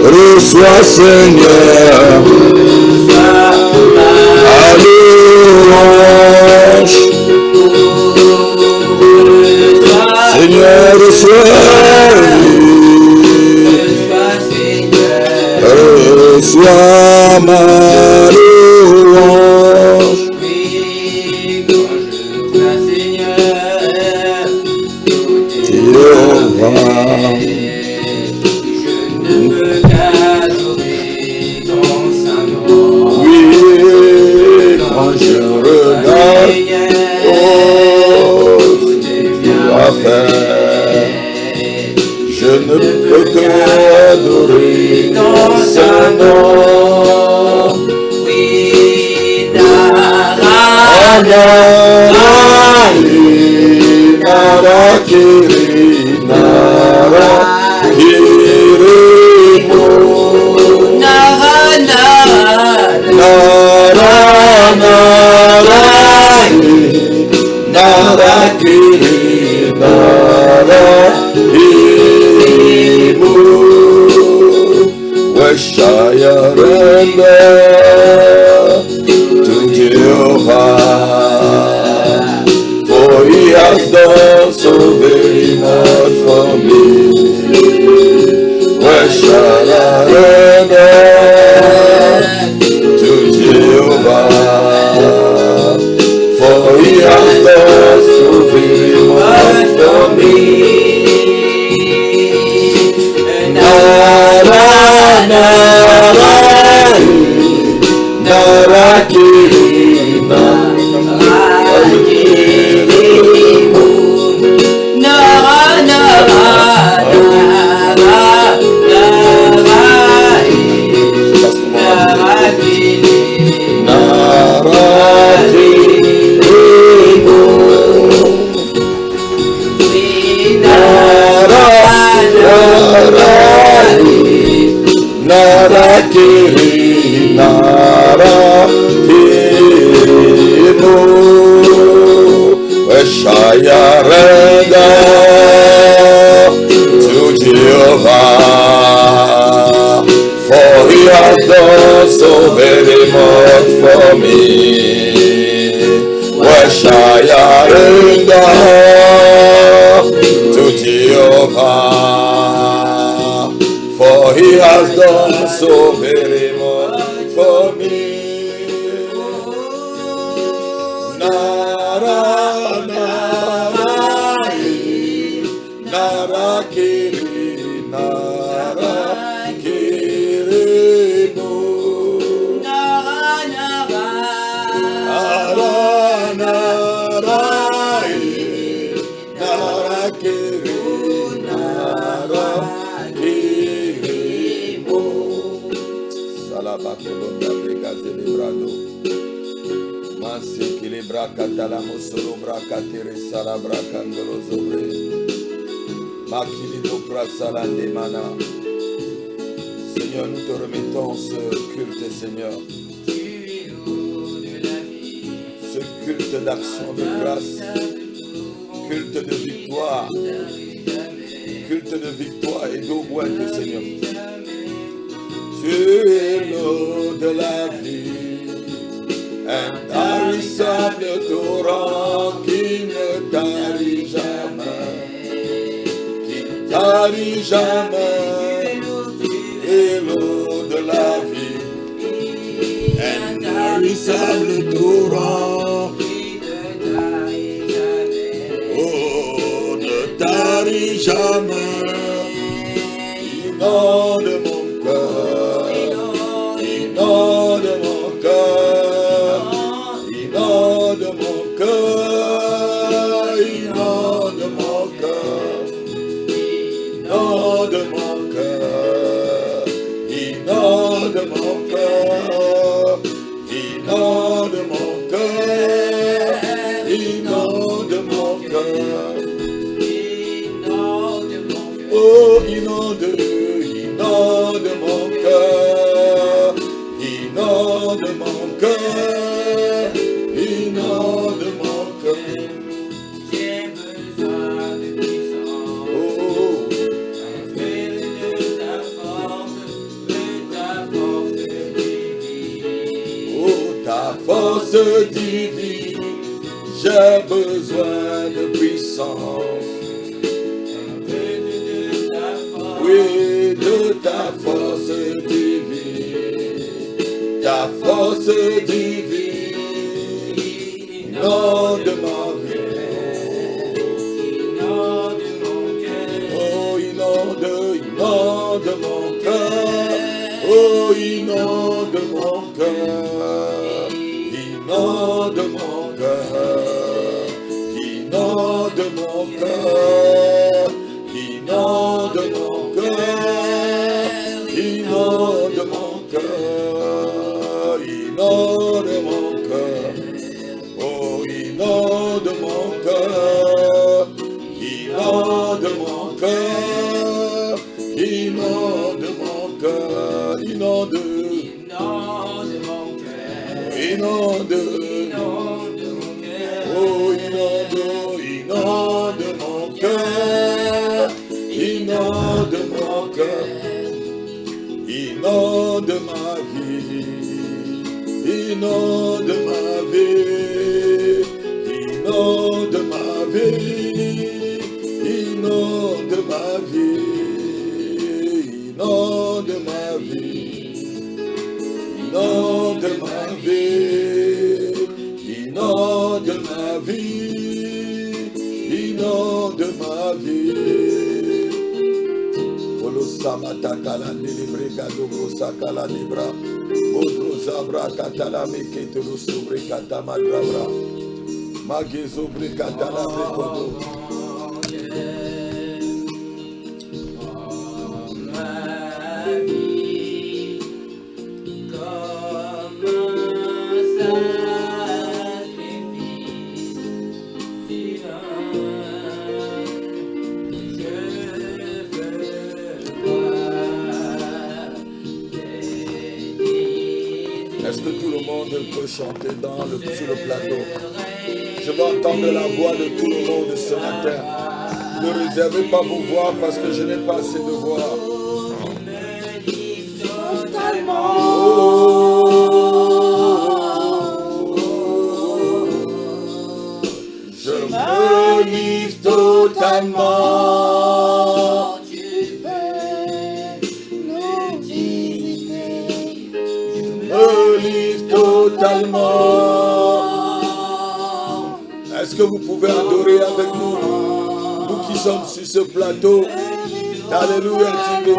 Reçois, Seigneur, à louange. Seigneur, reçois ma louange. Je ne peux que adorer ton Saint-Nom. Oui, to Jehovah, for he has done so very much for me. Where shall I render to Jehovah, for he has done so very much for me. Where shall I render to Jehovah, for he has done so very much for me. Where shall I render to Jehovah, for he has done so very much for me. Seigneur, nous te remettons ce culte, Seigneur. Ce culte d'action de grâce, culte de victoire, culte de victoire et d'auguente, Seigneur. Tu es l'eau de la vie, intarissable torrent qui ne tarit jamais, et l'eau de la vie, intarissable torrent, oh, ne tarit jamais, inonde mon cœur, inonde mon cœur, inonde mon cœur, inonde mon cœur. Inonde mon cœur, inonde mon cœur, force divine, j'ai besoin de puissance. Oui, de ta force divine, ta force divine, inonde ma vie, oh inonde mon cœur, oh inonde mon cœur, inonde mon cœur, inonde mon cœur, inonde mon cœur, inonde mon cœur, inonde mon cœur, oh inonde mon cœur, inonde mon cœur, inonde mon cœur, inonde, inonde, oh inonde, inonde mon cœur, inonde mon cœur, inonde ma vie, inonde ma vie, inonde ma vie, inonde ma vie, inonde ma vie, inonde ma vie, inonde ma vie, inonde ma vie. Samatakala nilibrega dogo sakala libra odro zabra katala meketelo sobre katama drabra magezo bre katala brekodo. Est-ce que tout le monde peut chanter sur le plateau? Je veux entendre la voix de tout le monde ce matin. Ne réservez pas vos voix parce que je n'ai pas assez de voix. Je me livre totalement. Totalement. Est-ce que vous pouvez adorer avec nous, nous qui sommes sur ce plateau? Alléluia, TV.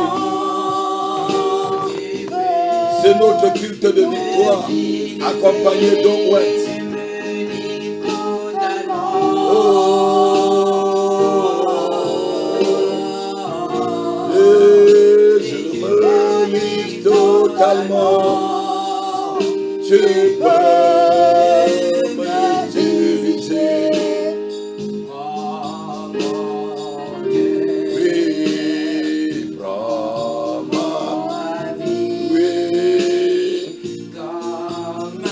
C'est notre culte de victoire, accompagné d'Onwet. Et je me livre totalement. Tu peux m'utiliser. Oui, prends ma vie. Oui, comme un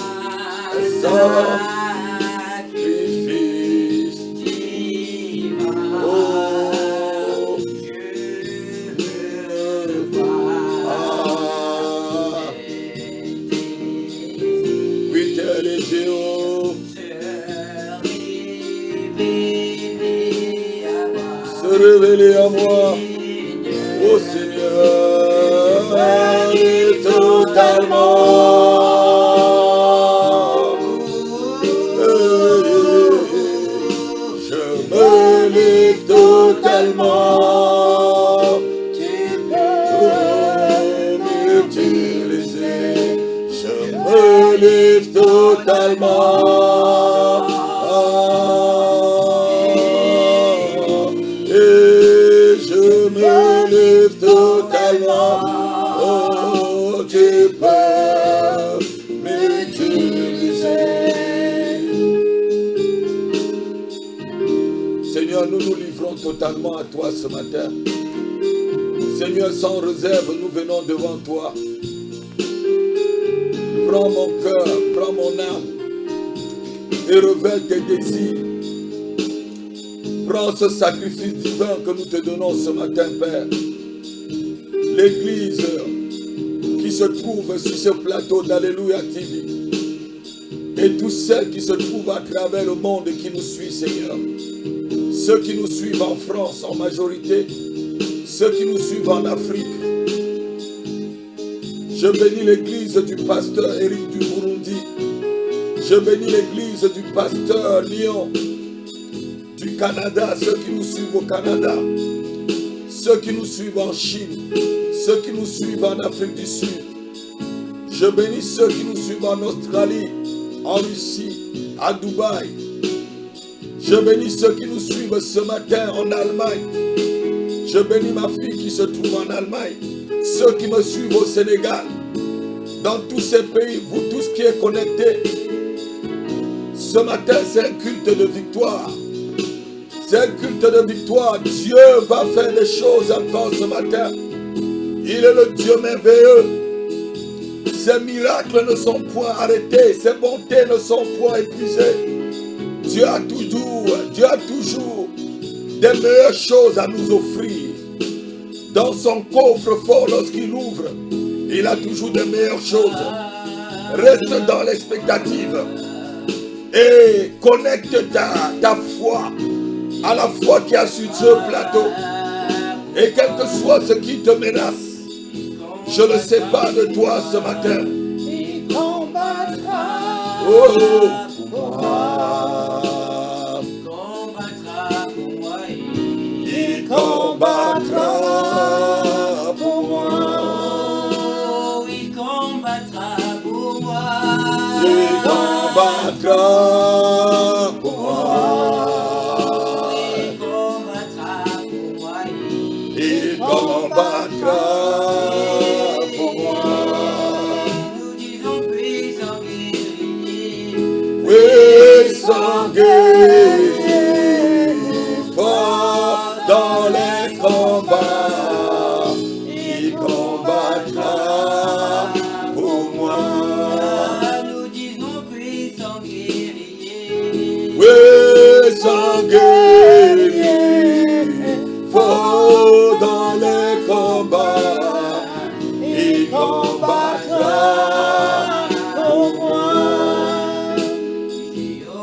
sacrifice divin. Oh, révéler à moi, ô Seigneur, totalement. Je me livre totalement. Tu peux m'utiliser. Je me livre totalement. Totalement, oh, tu peux m'utiliser. Seigneur, nous nous livrons totalement à toi ce matin. Seigneur, sans réserve, nous venons devant toi. Prends mon cœur, prends mon âme et révèle tes désirs. Prends ce sacrifice divin que nous te donnons ce matin, Père. L'église qui se trouve sur ce plateau d'Alléluia TV et tous ceux qui se trouvent à travers le monde et qui nous suivent, Seigneur. Ceux qui nous suivent en France en majorité, ceux qui nous suivent en Afrique. Je bénis l'église du pasteur Éric du Burundi. Je bénis l'église du pasteur Lyon du Canada, ceux qui nous suivent au Canada, ceux qui nous suivent en Chine, ceux qui nous suivent en Afrique du Sud. Je bénis ceux qui nous suivent en Australie, en Russie, à Dubaï. Je bénis ceux qui nous suivent ce matin en Allemagne. Je bénis ma fille qui se trouve en Allemagne, ceux qui me suivent au Sénégal. Dans tous ces pays, vous tous qui êtes connectés, ce matin c'est un culte de victoire. C'est un culte de victoire. Dieu va faire des choses encore ce matin. Il est le Dieu merveilleux. Ses miracles ne sont point arrêtés. Ses bontés ne sont point épuisées. Dieu a toujours des meilleures choses à nous offrir. Dans son coffre-fort, lorsqu'il ouvre, il a toujours des meilleures choses. Reste dans l'expectative et connecte ta foi à la foi qui a sur ce plateau. Et quel que soit ce qui te menace, je ne sais pas de toi ce matin. Il combattra Oh, pour moi. Il combattra pour moi. Il combattra pour moi. il combattra pour moi. Il combattra pour moi. Il combattra pour moi. Nous disons puissant guerrier. Puissant guerrier, fort dans les combats, il combattra pour moi. Nous disons puissant guerrier. Puissant guerrier, fort dans les combats, il combattra Pour moi. Jéhovah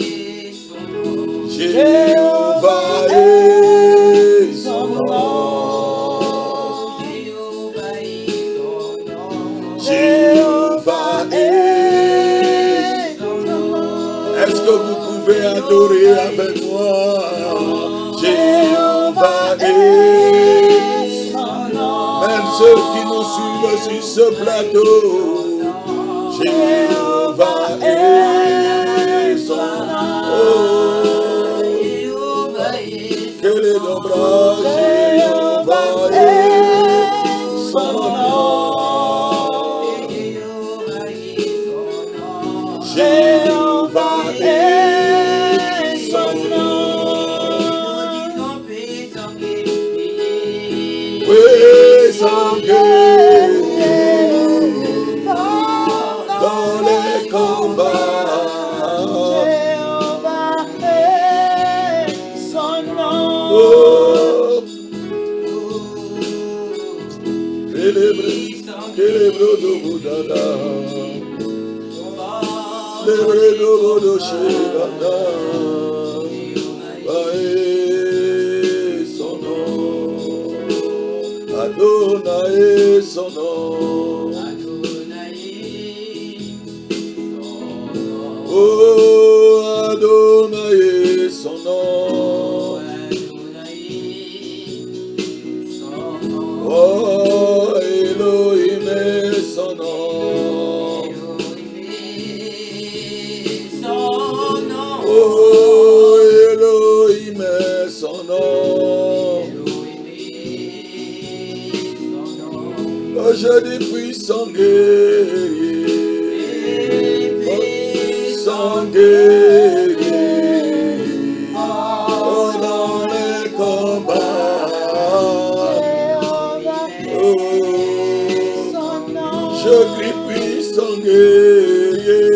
est son nom. Jéhovah est son nom. Jéhovah est son nom. Jéhovah est. Son nom. Est-ce que vous pouvez adorer avec moi? Jéhovah est. Son nom. Même ceux qui nous suivent sur ce plateau. Jéhovah est son nom. Oh, Jéhovah est que les nombres, Jéhovah est son nom. Jéhovah est son nom. Jéhovah est son nom. Nous disons puissant guerrier. Puissant guerrier, dans les combats. Jéhovah est son nom. Oh, Puissant Célébro de Boudala, Célébro de Bodoshegada, Bae son nom, Adonai son nom, oh Adonai son nom, oh Elohim est son nom, oh Elohim est son nom. Oh, je dis puissant guerrier, puissant guerrier, oh dans les combats, oh, Son nom. je crie puissant guerrier,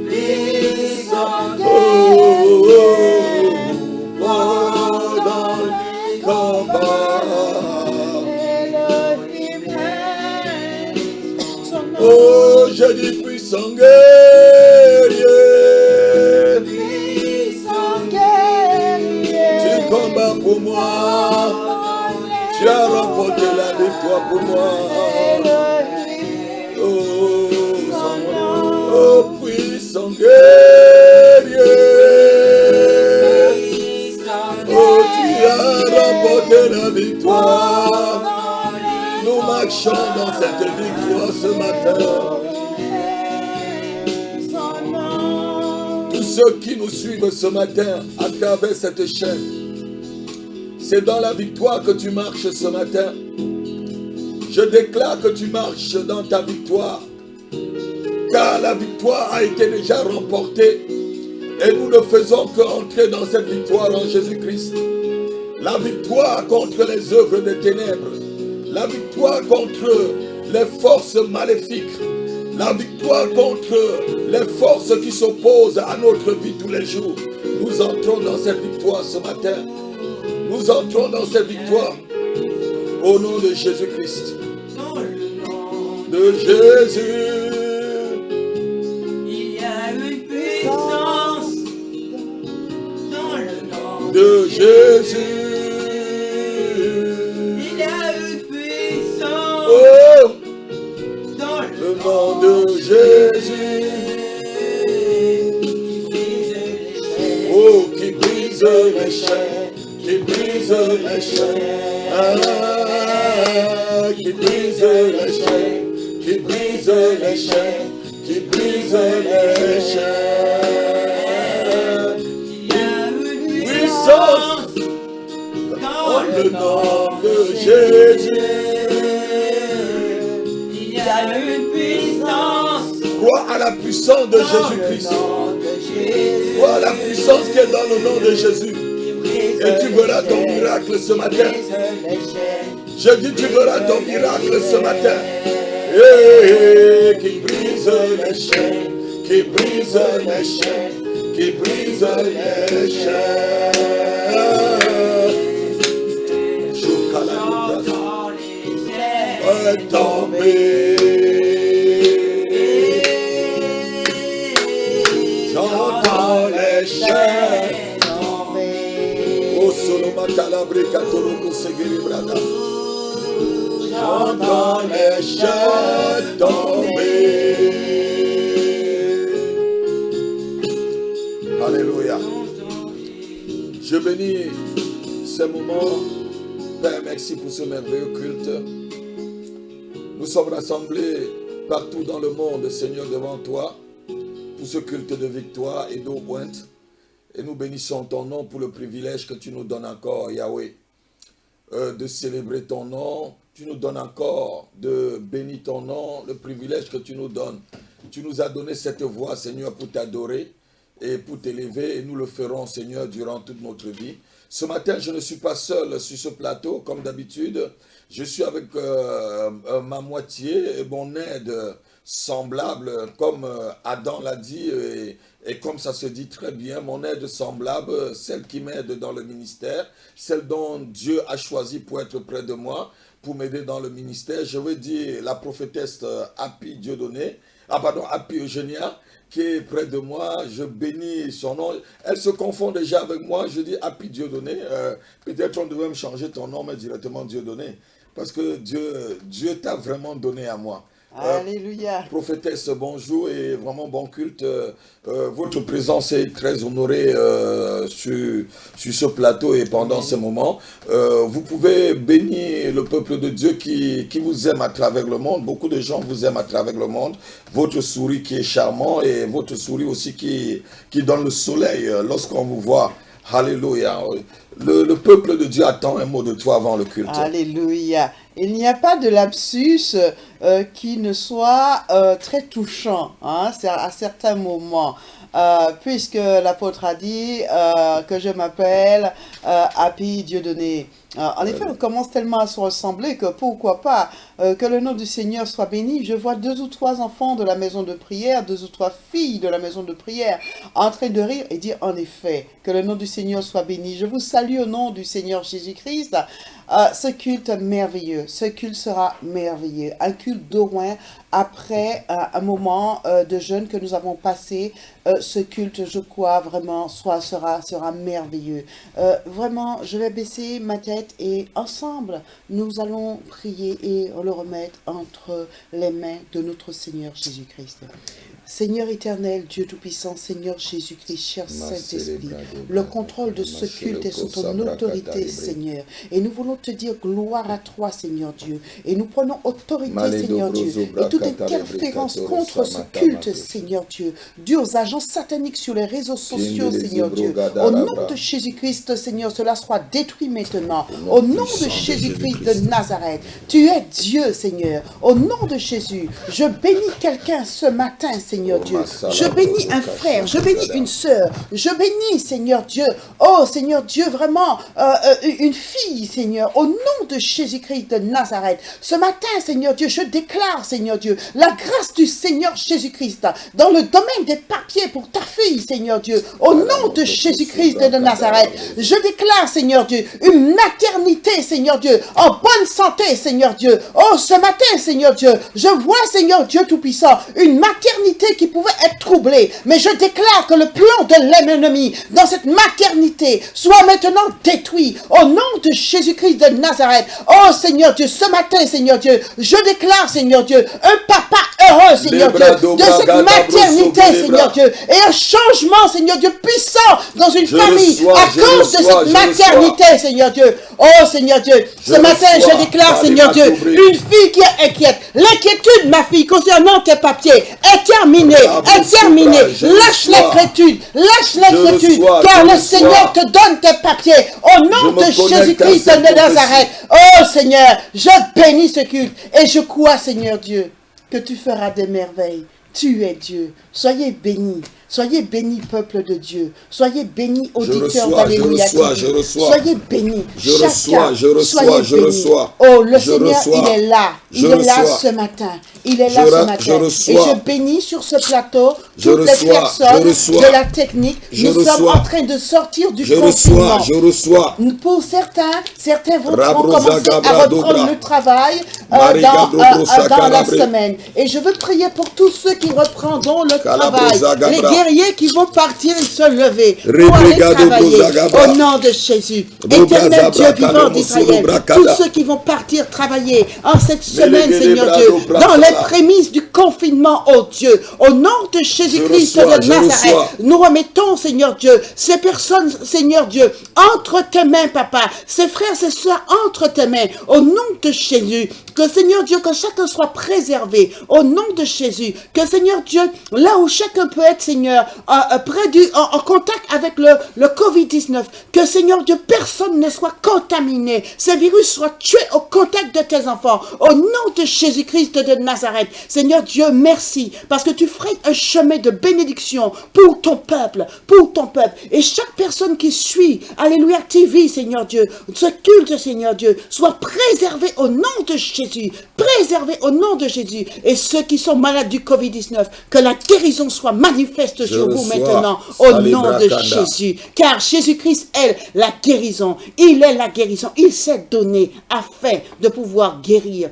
puissant, oh, oh, oh, dans les combats. Elohim est son nom. Oh, je dis puissant guerrier, combat pour moi. Tu as remporté la victoire pour moi. Oh, oh puissant guerrier. Oh, tu as remporté la victoire. Nous marchons dans cette victoire ce matin. Tous ceux qui nous suivent ce matin à travers cette chaîne, c'est dans la victoire que tu marches ce matin. Je déclare que tu marches dans ta victoire, car la victoire a été déjà remportée et nous ne faisons qu'entrer dans cette victoire en Jésus-Christ. La victoire contre les œuvres des ténèbres, la victoire contre les forces maléfiques, la victoire contre les forces qui s'opposent à notre vie tous les jours. Nous entrons dans cette victoire ce matin. Nous entrons dans cette victoire au nom de Jésus-Christ. De Jésus. Il y a une puissance dans le nom De Jésus. Il y a une puissance Oh, dans le nom de Jésus. Oh, qui brise les chaînes, qui brise les chaînes. Ah, qui brise les chaînes, qui brise les chaînes, qui brise les chaînes. Il y a une Puissance puissance dans le nom de Jésus. Il y a une puissance Crois à la puissance de Jésus-Christ. Crois à la puissance qui est dans le nom de Jésus. Et tu verras ton miracle ce matin. Je dis, tu verras ton miracle ce matin. Qui brise les chaînes, qui brise les chaînes, qui brise les chaînes. dans les airs. Est tombé. J'entends les chaînes. Oh, Soloma Calabre, Katoloko, Segiri, Brada. J'entends les chaînes tomber. Alléluia. Je bénis ce moment. Père, merci pour ce merveilleux culte. Nous sommes rassemblés partout dans le monde, Seigneur, devant toi, pour ce culte de victoire et d'eau pointe. Et nous bénissons ton nom pour le privilège que tu nous donnes encore, Yahweh, de célébrer ton nom. Tu nous donnes encore de bénir ton nom, le privilège que tu nous donnes. Tu nous as donné cette voix, Seigneur, pour t'adorer et pour t'élever. Et nous le ferons, Seigneur, durant toute notre vie. Ce matin, je ne suis pas seul sur ce plateau, comme d'habitude. Je suis avec ma moitié et mon aide semblable, comme Adam l'a dit, et comme ça se dit très bien, mon aide semblable, celle qui m'aide dans le ministère, celle dont Dieu a choisi pour être près de moi, pour m'aider dans le ministère. Je veux dire la prophétesse Happy Dieudonné, Happy Eugénia, qui est près de moi. Je bénis son nom. Elle se confond déjà avec moi. Je dis Happy Dieudonné. Peut-être on devait me changer ton nom, mais directement Dieudonné. Parce que Dieu t'a vraiment donné à moi. Alléluia. Prophétesse, bonjour et vraiment bon culte. Votre présence est très honorée sur ce plateau et pendant ce moment. Vous pouvez bénir le peuple de Dieu qui vous aime à travers le monde. Beaucoup de gens vous aiment à travers le monde. Votre souris qui est charmant et votre souris aussi qui donne le soleil lorsqu'on vous voit. Alléluia. Le peuple de Dieu attend un mot de toi avant le culte. Alléluia. Il n'y a pas de lapsus qui ne soit très touchant à certains moments. Puisque l'apôtre a dit que je m'appelle Happy Dieudonné. En effet, on commence tellement à se ressembler que pourquoi pas Que le nom du Seigneur soit béni. Je vois 2 ou 3 enfants de la maison de prière, 2 ou 3 filles de la maison de prière en train de rire et dire en effet, que le nom du Seigneur soit béni. Je vous salue au nom du Seigneur Jésus-Christ. Ce culte merveilleux, ce culte sera merveilleux. Un culte d'Orin après un moment de jeûne que nous avons passé. Ce culte, je crois vraiment, sera merveilleux. Vraiment, je vais baisser ma tête et ensemble, nous allons prier et le remettre entre les mains de notre Seigneur Jésus-Christ. Seigneur éternel, Dieu Tout-Puissant, Seigneur Jésus-Christ, cher Saint-Esprit, le contrôle de ce culte est sous ton autorité, Seigneur. Et nous voulons te dire gloire à toi, Seigneur Dieu. Et nous prenons autorité, Seigneur Dieu. Et toute interférence contre ce culte, Seigneur Dieu, dû aux agents sataniques sur les réseaux sociaux, Seigneur Dieu. Au nom de Jésus-Christ, Seigneur, cela soit détruit maintenant. Au nom de Jésus-Christ de Nazareth, tu es Dieu, Seigneur. Au nom de Jésus, je bénis quelqu'un ce matin, Seigneur Dieu. Je bénis un frère, je bénis une sœur, je bénis, Seigneur Dieu. Oh, Seigneur Dieu, vraiment, une fille, Seigneur, au nom de Jésus-Christ de Nazareth. Ce matin, Seigneur Dieu, je déclare, Seigneur Dieu, la grâce du Seigneur Jésus-Christ dans le domaine des papiers pour ta fille, Seigneur Dieu. Au nom de Jésus-Christ de Nazareth, je déclare, Seigneur Dieu, une maternité, Seigneur Dieu, en bonne santé, Seigneur Dieu. Oh, ce matin, Seigneur Dieu, je vois, Seigneur Dieu Tout-Puissant, une maternité qui pouvait être troublée. Mais je déclare que le plan de l'ennemi dans cette maternité soit maintenant détruit. Au nom de Jésus-Christ de Nazareth. Oh, Seigneur Dieu, ce matin, Seigneur Dieu, je déclare, Seigneur Dieu, un papa heureux, Seigneur Dieu, de cette maternité, Seigneur Dieu, et un changement, Seigneur Dieu, puissant dans une famille à cause de cette maternité, Seigneur Dieu. Oh, Seigneur Dieu, ce matin, je déclare, Seigneur Dieu, une fille qui est inquiète. L'inquiétude, ma fille, concernant tes papiers, est terminée, est terminée. Lâche l'inquiétude, car le Seigneur te donne tes papiers. Au nom de Jésus-Christ de Nazareth. Oh, Seigneur, je bénis ce culte et je crois, Seigneur Dieu, que tu feras des merveilles. Tu es Dieu. Soyez bénis. Soyez bénis, peuple de Dieu. Soyez bénis, auditeurs d'Alléluia. Je reçois. Soyez bénis. Je reçois. Oh, le Seigneur, il est là. Il est là ce matin. Il est là ce matin. Et je bénis sur ce plateau toutes les personnes de la technique. Nous sommes en train de sortir du confinement. Pour certains vont commencer à reprendre le travail dans la semaine. Et je veux prier pour tous ceux qui reprendront le travail. Les guerriers qui vont partir et se lever pour aller travailler au nom de Jésus. Éternel Dieu vivant d'Israël, tous ceux qui vont partir travailler en cette semaine, Seigneur Dieu, dans les prémices du confinement, oh Dieu, au nom de Jésus-Christ de Nazareth, nous remettons, Seigneur Dieu, ces personnes, Seigneur Dieu, entre tes mains, Papa, ces frères, ces soeurs, entre tes mains, au nom de Jésus, que Seigneur Dieu, que chacun soit préservé, au nom de Jésus, que Seigneur Dieu, là où chacun peut être, Seigneur, en contact avec le Covid-19, que Seigneur Dieu, personne ne soit contaminé, ces virus soient tués au contact de tes enfants, au nom de Jésus-Christ de Nazareth. Seigneur Dieu, merci, parce que tu ferais un chemin de bénédiction pour ton peuple, et chaque personne qui suit, Alléluia TV, Seigneur Dieu, ce culte, Seigneur Dieu, soit préservé au nom de Jésus, préservé au nom de Jésus, et ceux qui sont malades du Covid-19, que la guérison soit manifeste sur vous maintenant, au nom de Jésus, car Jésus-Christ est la guérison, il est la guérison, il s'est donné afin de pouvoir guérir,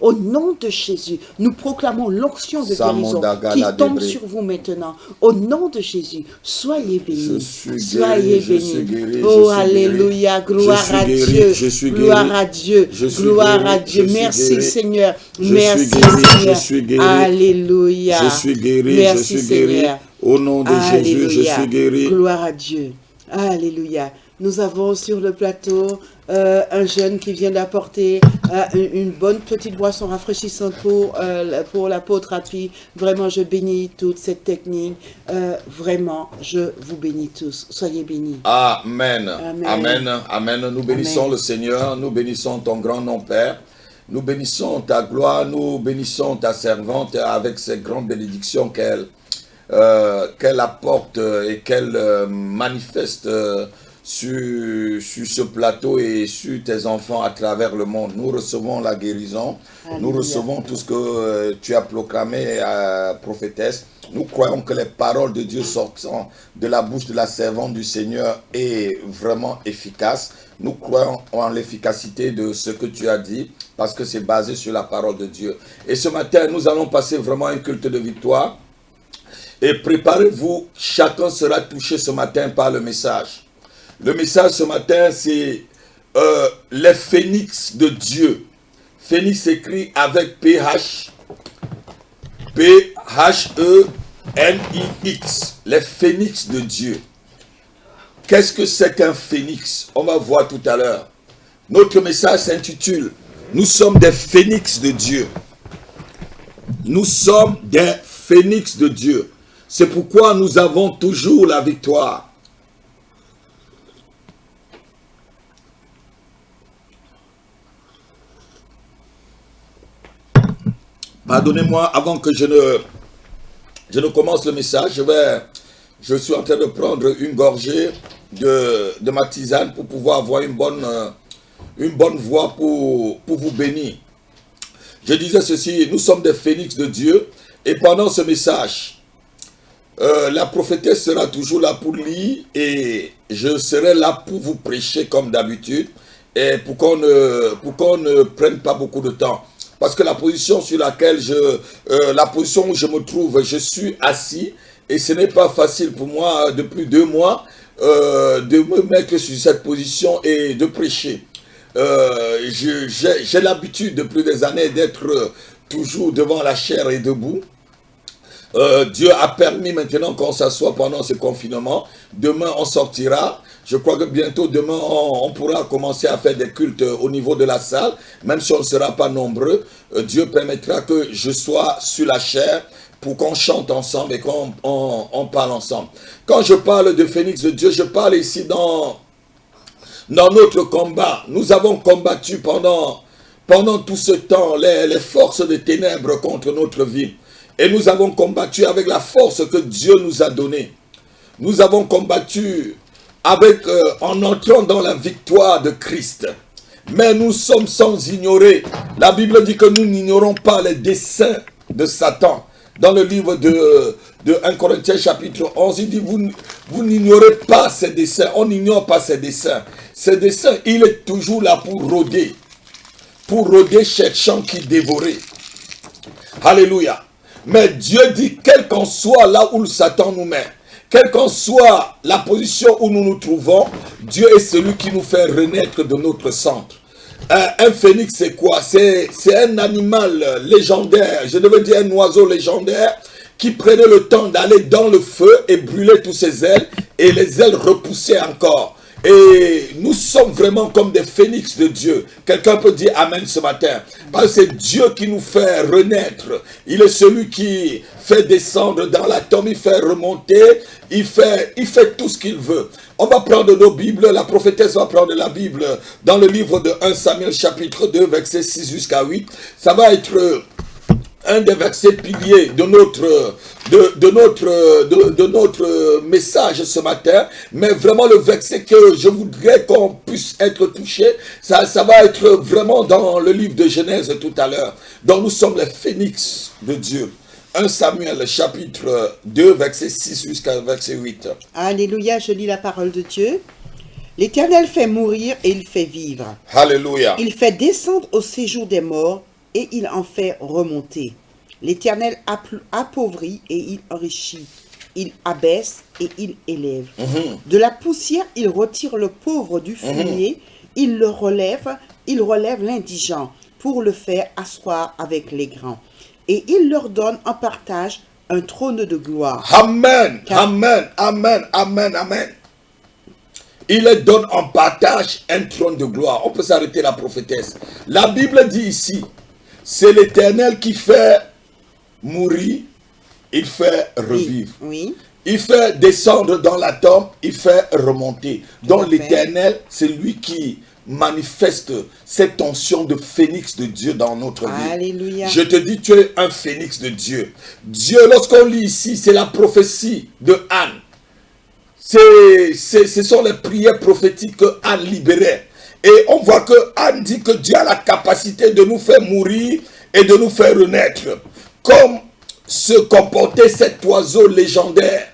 au nom de Jésus, nous proclamons l'onction de guérison qui tombe sur vous maintenant, au nom de Jésus, soyez bénis, soyez bénis, oh alléluia, gloire à Dieu, gloire à Dieu, gloire à Dieu, merci Seigneur, merci Seigneur, alléluia, je suis guéri, merci Seigneur, au nom de Jésus, je suis guéri, gloire à Dieu, alléluia. Nous avons sur le plateau un jeune qui vient d'apporter une bonne petite boisson rafraîchissante pour l'apôtre-thérapie. Vraiment, je bénis toute cette technique. Vraiment, je vous bénis tous. Soyez bénis. Amen. Amen. Amen. Nous bénissons le Seigneur. Nous bénissons ton grand nom, Père. Nous bénissons ta gloire. Nous bénissons ta servante avec ces grandes bénédictions qu'elle apporte et qu'elle manifeste sur ce plateau et sur tes enfants à travers le monde. Nous recevons la guérison, nous recevons tout ce que tu as proclamé, prophétesse. Nous croyons que les paroles de Dieu sortant de la bouche de la servante du Seigneur est vraiment efficace. Nous croyons en l'efficacité de ce que tu as dit parce que c'est basé sur la parole de Dieu. Et ce matin, nous allons passer vraiment un culte de victoire. Et préparez-vous, chacun sera touché ce matin par le message. Le message ce matin, c'est les phénix de Dieu. Phénix écrit avec P-H, P-H-E-N-I-X. Les phénix de Dieu. Qu'est-ce que c'est qu'un phénix? On va voir tout à l'heure. Notre message s'intitule « Nous sommes des phénix de Dieu ». Nous sommes des phénix de Dieu. C'est pourquoi nous avons toujours la victoire. Pardonnez-moi, avant que je ne commence le message, je suis en train de prendre une gorgée de ma tisane pour pouvoir avoir une bonne voix pour vous bénir. Je disais ceci, nous sommes des phénix de Dieu et pendant ce message, la prophétesse sera toujours là pour lire et je serai là pour vous prêcher comme d'habitude et pour qu'on ne prenne pas beaucoup de temps. Parce que la position sur laquelle la position où je me trouve, je suis assis et ce n'est pas facile pour moi depuis 2 mois de me mettre sur cette position et de prêcher. J'ai l'habitude depuis des années d'être toujours devant la chair et debout. Dieu a permis maintenant qu'on s'assoie pendant ce confinement. Demain, on sortira. Je crois que bientôt, demain, on pourra commencer à faire des cultes au niveau de la salle. Même si on ne sera pas nombreux, Dieu permettra que je sois sur la chair pour qu'on chante ensemble et qu'on parle ensemble. Quand je parle de Phénix de Dieu, je parle ici dans notre combat. Nous avons combattu pendant tout ce temps les forces des ténèbres contre notre vie. Et nous avons combattu avec la force que Dieu nous a donnée. Nous avons combattu en entrant dans la victoire de Christ. Mais nous sommes sans ignorer. La Bible dit que nous n'ignorons pas les desseins de Satan. Dans le livre de 1 Corinthiens chapitre 11, il dit vous n'ignorez pas ses desseins. On n'ignore pas ses desseins. Ses desseins, il est toujours là pour rôder cherchant qui dévorer. Alléluia. Mais Dieu dit, quel qu'en soit là où Satan nous met, quelle qu'en soit la position où nous nous trouvons, Dieu est celui qui nous fait renaître de notre centre. Un phénix, c'est quoi? C'est un animal légendaire, je devais dire un oiseau légendaire, qui prenait le temps d'aller dans le feu et brûler tous ses ailes, et les ailes repoussaient encore. Et nous sommes vraiment comme des phénix de Dieu. Quelqu'un peut dire Amen ce matin. Parce que c'est Dieu qui nous fait renaître. Il est celui qui fait descendre dans la tombe, il fait remonter, il fait tout ce qu'il veut. On va prendre nos Bibles, la prophétesse va prendre la Bible dans le livre de 1 Samuel chapitre 2, versets 6 jusqu'à 8. Ça va être un des versets piliers de notre message ce matin, mais vraiment le verset que je voudrais qu'on puisse être touché, ça va être vraiment dans le livre de Genèse tout à l'heure. Donc nous sommes les phénix de Dieu. 1 Samuel chapitre 2, verset 6 jusqu'à verset 8. Alléluia, je lis la parole de Dieu. L'Éternel fait mourir et il fait vivre. Alléluia. Il fait descendre au séjour des morts et il en fait remonter. L'Éternel appauvrit et il enrichit. Il abaisse et il élève. De la poussière, il retire le pauvre du fumier. Il relève l'indigent pour le faire asseoir avec les grands. Et il leur donne en partage un trône de gloire. Amen, amen, amen, amen, amen. Il leur donne en partage un trône de gloire. On peut s'arrêter la prophétesse. La Bible dit ici, c'est l'Éternel qui fait mourir, il fait revivre. Oui. Il fait descendre dans la tombe, il fait remonter. Donc l'Éternel, c'est lui qui manifeste cette onction de phénix de Dieu dans notre vie. Alléluia. Je te dis, tu es un phénix de Dieu. Dieu, lorsqu'on lit ici, c'est la prophétie de Anne. ce sont les prières prophétiques que Anne libérait. Et on voit que Anne dit que Dieu a la capacité de nous faire mourir et de nous faire renaître. Comme se comportait cet oiseau légendaire.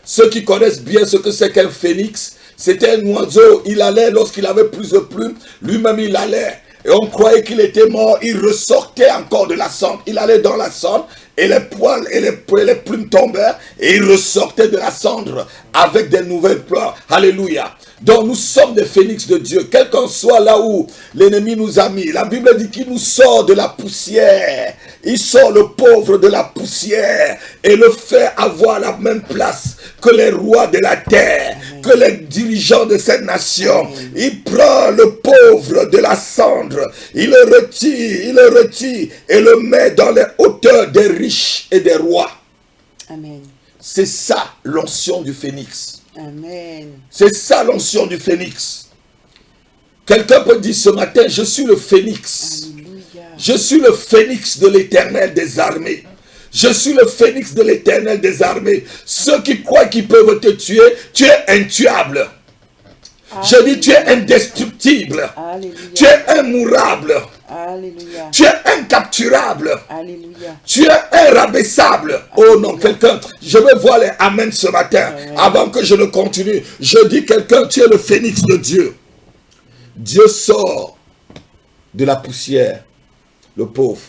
Ceux qui connaissent bien ce que c'est qu'un phénix, c'était un oiseau, il allait, lorsqu'il avait plus de plumes, lui-même il allait. Et on croyait qu'il était mort, il ressortait encore de la cendre. Il allait dans la cendre et les poils et les plumes tombèrent et il ressortait de la cendre avec des nouvelles pleurs. Alléluia. Donc nous sommes des phénix de Dieu, quel qu'en soit là où l'ennemi nous a mis. La Bible dit qu'il nous sort de la poussière. Il sort le pauvre de la poussière et le fait avoir la même place que les rois de la terre, que les dirigeants de cette nation. Il prend le pauvre de la cendre, il le retire et le met dans les hauteurs des riches et des rois. Amen. C'est ça l'onction du phénix. Amen. C'est ça l'onction du phénix. Quelqu'un peut dire ce matin, je suis le phénix. Alléluia. Je suis le phénix de l'Éternel des armées. Je suis le phénix de l'Éternel des armées. Ceux qui croient qu'ils peuvent te tuer, tu es intuable. Je dis, tu es indestructible. Alléluia. Tu es immourable. Alléluia. Tu es incapturable. Alléluia. Tu es irrabaissable. Oh non, quelqu'un, je veux voir les amen ce matin. Avant que je ne continue, je dis quelqu'un, tu es le phénix de Dieu. Dieu sort de la poussière, le pauvre,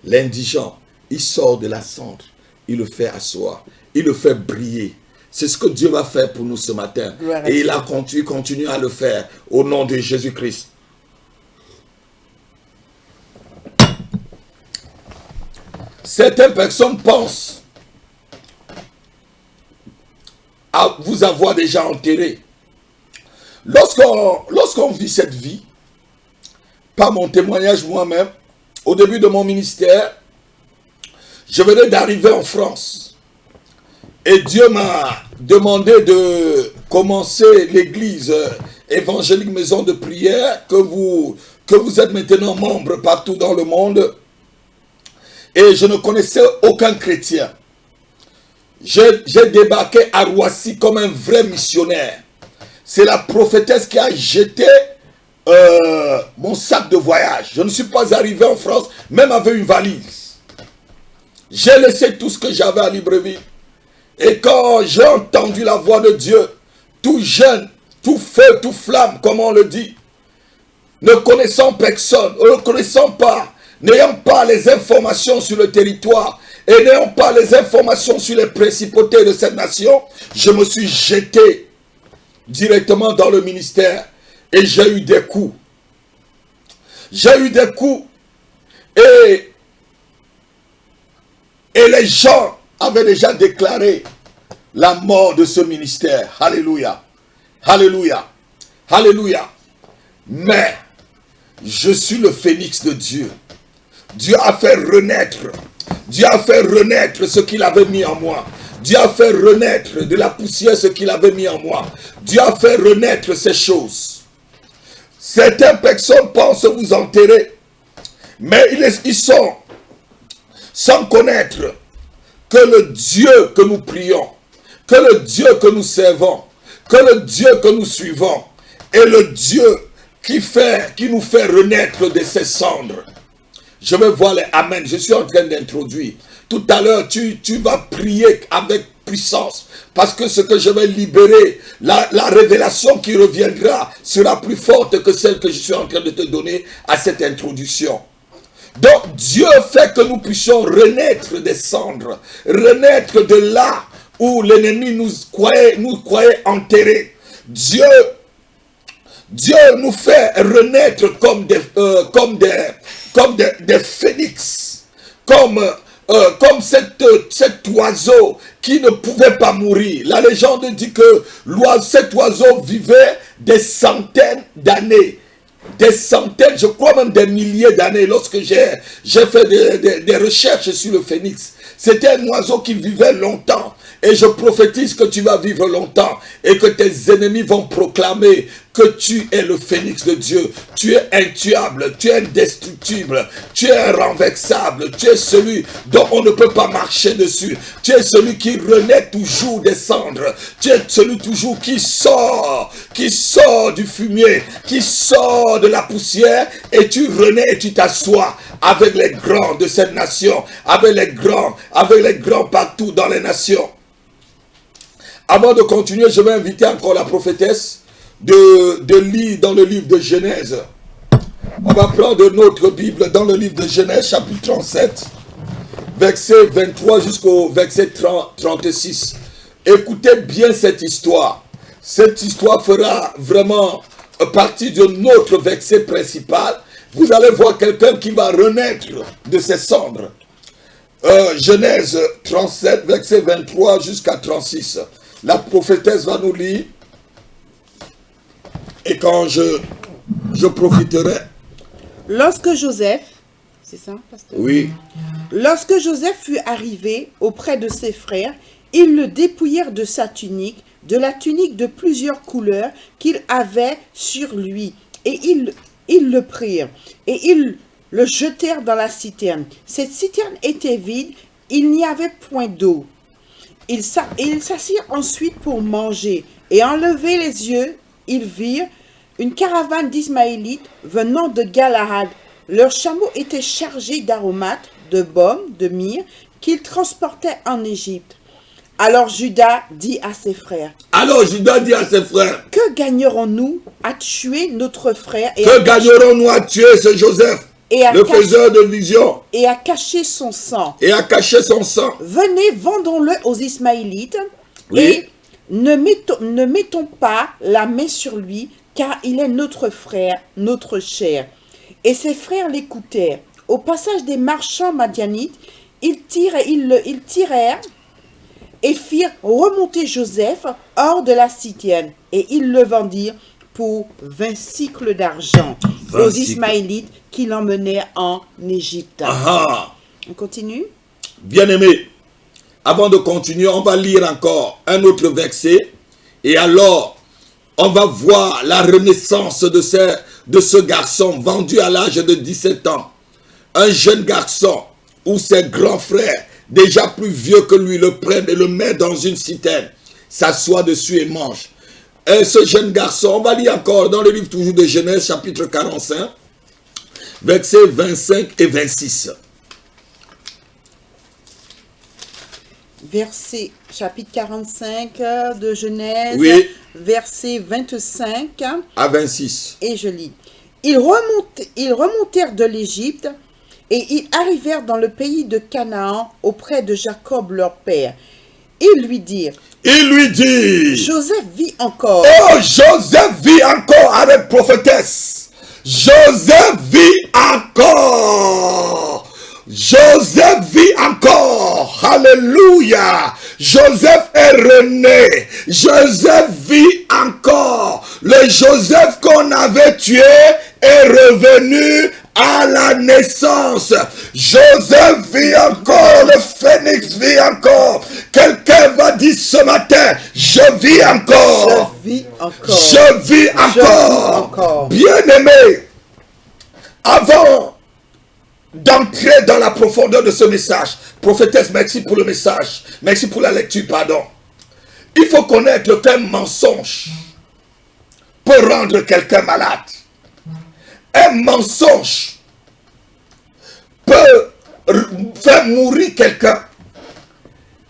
l'indigent. Il sort de la cendre, il le fait asseoir, il le fait briller. C'est ce que Dieu va faire pour nous ce matin. Et il a continue à le faire au nom de Jésus-Christ. Certaines personnes pensent à vous avoir déjà enterré. Lorsqu'on vit cette vie, par mon témoignage moi-même, au début de mon ministère, je venais d'arriver en France. Et Dieu m'a demandé de commencer l'église évangélique maison de prière, que vous êtes maintenant membre partout dans le monde. Et je ne connaissais aucun chrétien. J'ai débarqué à Roissy comme un vrai missionnaire. C'est la prophétesse qui a jeté mon sac de voyage. Je ne suis pas arrivé en France, même avec une valise. J'ai laissé tout ce que j'avais à Libreville. Et quand j'ai entendu la voix de Dieu, tout jeune, tout feu, tout flamme, comme on le dit, ne connaissant personne, ne connaissant pas, n'ayant pas les informations sur le territoire et n'ayant pas les informations sur les principautés de cette nation, je me suis jeté directement dans le ministère et j'ai eu des coups. J'ai eu des coups et les gens avaient déjà déclaré la mort de ce ministère. Alléluia. Alléluia. Alléluia. Mais je suis le phénix de Dieu. Dieu a fait renaître. Dieu a fait renaître ce qu'il avait mis en moi. Dieu a fait renaître de la poussière ce qu'il avait mis en moi. Dieu a fait renaître ces choses. Certaines personnes pensent vous enterrer. Mais ils sont sans connaître que le Dieu que nous prions, que le Dieu que nous servons, que le Dieu que nous suivons est le Dieu qui nous fait renaître de ces cendres. Je vais voir les amen. Je suis en train d'introduire. Tout à l'heure, tu vas prier avec puissance. Parce que ce que je vais libérer, la révélation qui reviendra sera plus forte que celle que je suis en train de te donner à cette introduction. Donc Dieu fait que nous puissions renaître des cendres. Renaître de là où l'ennemi nous croyait enterrés. Dieu nous fait renaître comme des phénix, comme cet oiseau qui ne pouvait pas mourir. La légende dit que cet oiseau vivait des centaines d'années. Des centaines, je crois même des milliers d'années. Lorsque j'ai fait des recherches sur le phénix, c'était un oiseau qui vivait longtemps. Et je prophétise que tu vas vivre longtemps et que tes ennemis vont proclamer que tu es le phénix de Dieu. Tu es intuable, tu es indestructible, tu es renversable, tu es celui dont on ne peut pas marcher dessus. Tu es celui qui renaît toujours des cendres. Tu es celui toujours qui sort du fumier, qui sort de la poussière et tu renais et tu t'assois avec les grands de cette nation, avec les grands partout dans les nations. Avant de continuer, je vais inviter encore la prophétesse de lire dans le livre de Genèse. On va prendre notre Bible dans le livre de Genèse, chapitre 37, verset 23 jusqu'au verset 36. Écoutez bien cette histoire. Cette histoire fera vraiment partie de notre verset principal. Vous allez voir quelqu'un qui va renaître de ses cendres. Genèse 37, verset 23 jusqu'à 36. La prophétesse va nous lire. Et quand je profiterai. Lorsque Joseph, c'est ça, pasteur? Oui. Lorsque Joseph fut arrivé auprès de ses frères, ils le dépouillèrent de sa tunique, de la tunique de plusieurs couleurs qu'il avait sur lui, et ils le prirent, et ils le jetèrent dans la citerne. Cette citerne était vide, il n'y avait point d'eau. Ils s'assirent ensuite pour manger, et en levant les yeux, ils virent une caravane d'Ismaélites venant de Galaad. Leurs chameaux étaient chargés d'aromates, de baume, de myrrhe, qu'ils transportaient en Égypte. Alors Judas dit à ses frères. Que gagnerons-nous à tuer notre frère que gagnerons-nous à tuer ce Joseph, le faiseur de vision, et à cacher son sang? Venez, vendons-le aux Ismaélites, oui. Et ne mettons pas la main sur lui, car il est notre frère, notre chair. Et ses frères l'écoutèrent. Au passage des marchands madianites, ils tirèrent et firent remonter Joseph hors de la citerne, et ils le vendirent pour 20 cycles d'argent aux Ismaélites qui l'emmenèrent en Égypte. On continue? Bien-aimé, avant de continuer, on va lire encore un autre verset, et alors on va voir la renaissance de ce garçon vendu à l'âge de 17 ans. Un jeune garçon où ses grands frères, déjà plus vieux que lui, le prennent et le mettent dans une citerne, s'assoient dessus et mangent. Et ce jeune garçon, on va lire encore dans le livre toujours de Genèse, chapitre 45, versets 25 et 26. Verset, chapitre 45 de Genèse, oui. Verset 25 à 26. Et je lis. Ils remontèrent de l'Égypte et ils arrivèrent dans le pays de Canaan auprès de Jacob leur père. Ils lui dirent. Joseph vit encore. Oh, Joseph vit encore avec prophétesse. Joseph vit encore. Joseph vit encore. Alléluia. Joseph est rené. Joseph vit encore. Le Joseph qu'on avait tué est revenu à la naissance. Joseph vit encore. Le phénix vit encore. Quelqu'un va dire ce matin, je vis encore. Je vis encore. Bien-aimé, avant d'entrer dans la profondeur de ce message, prophétesse, merci pour le message, merci pour la lecture, pardon. Il faut connaître qu'un mensonge peut rendre quelqu'un malade. Un mensonge peut faire mourir quelqu'un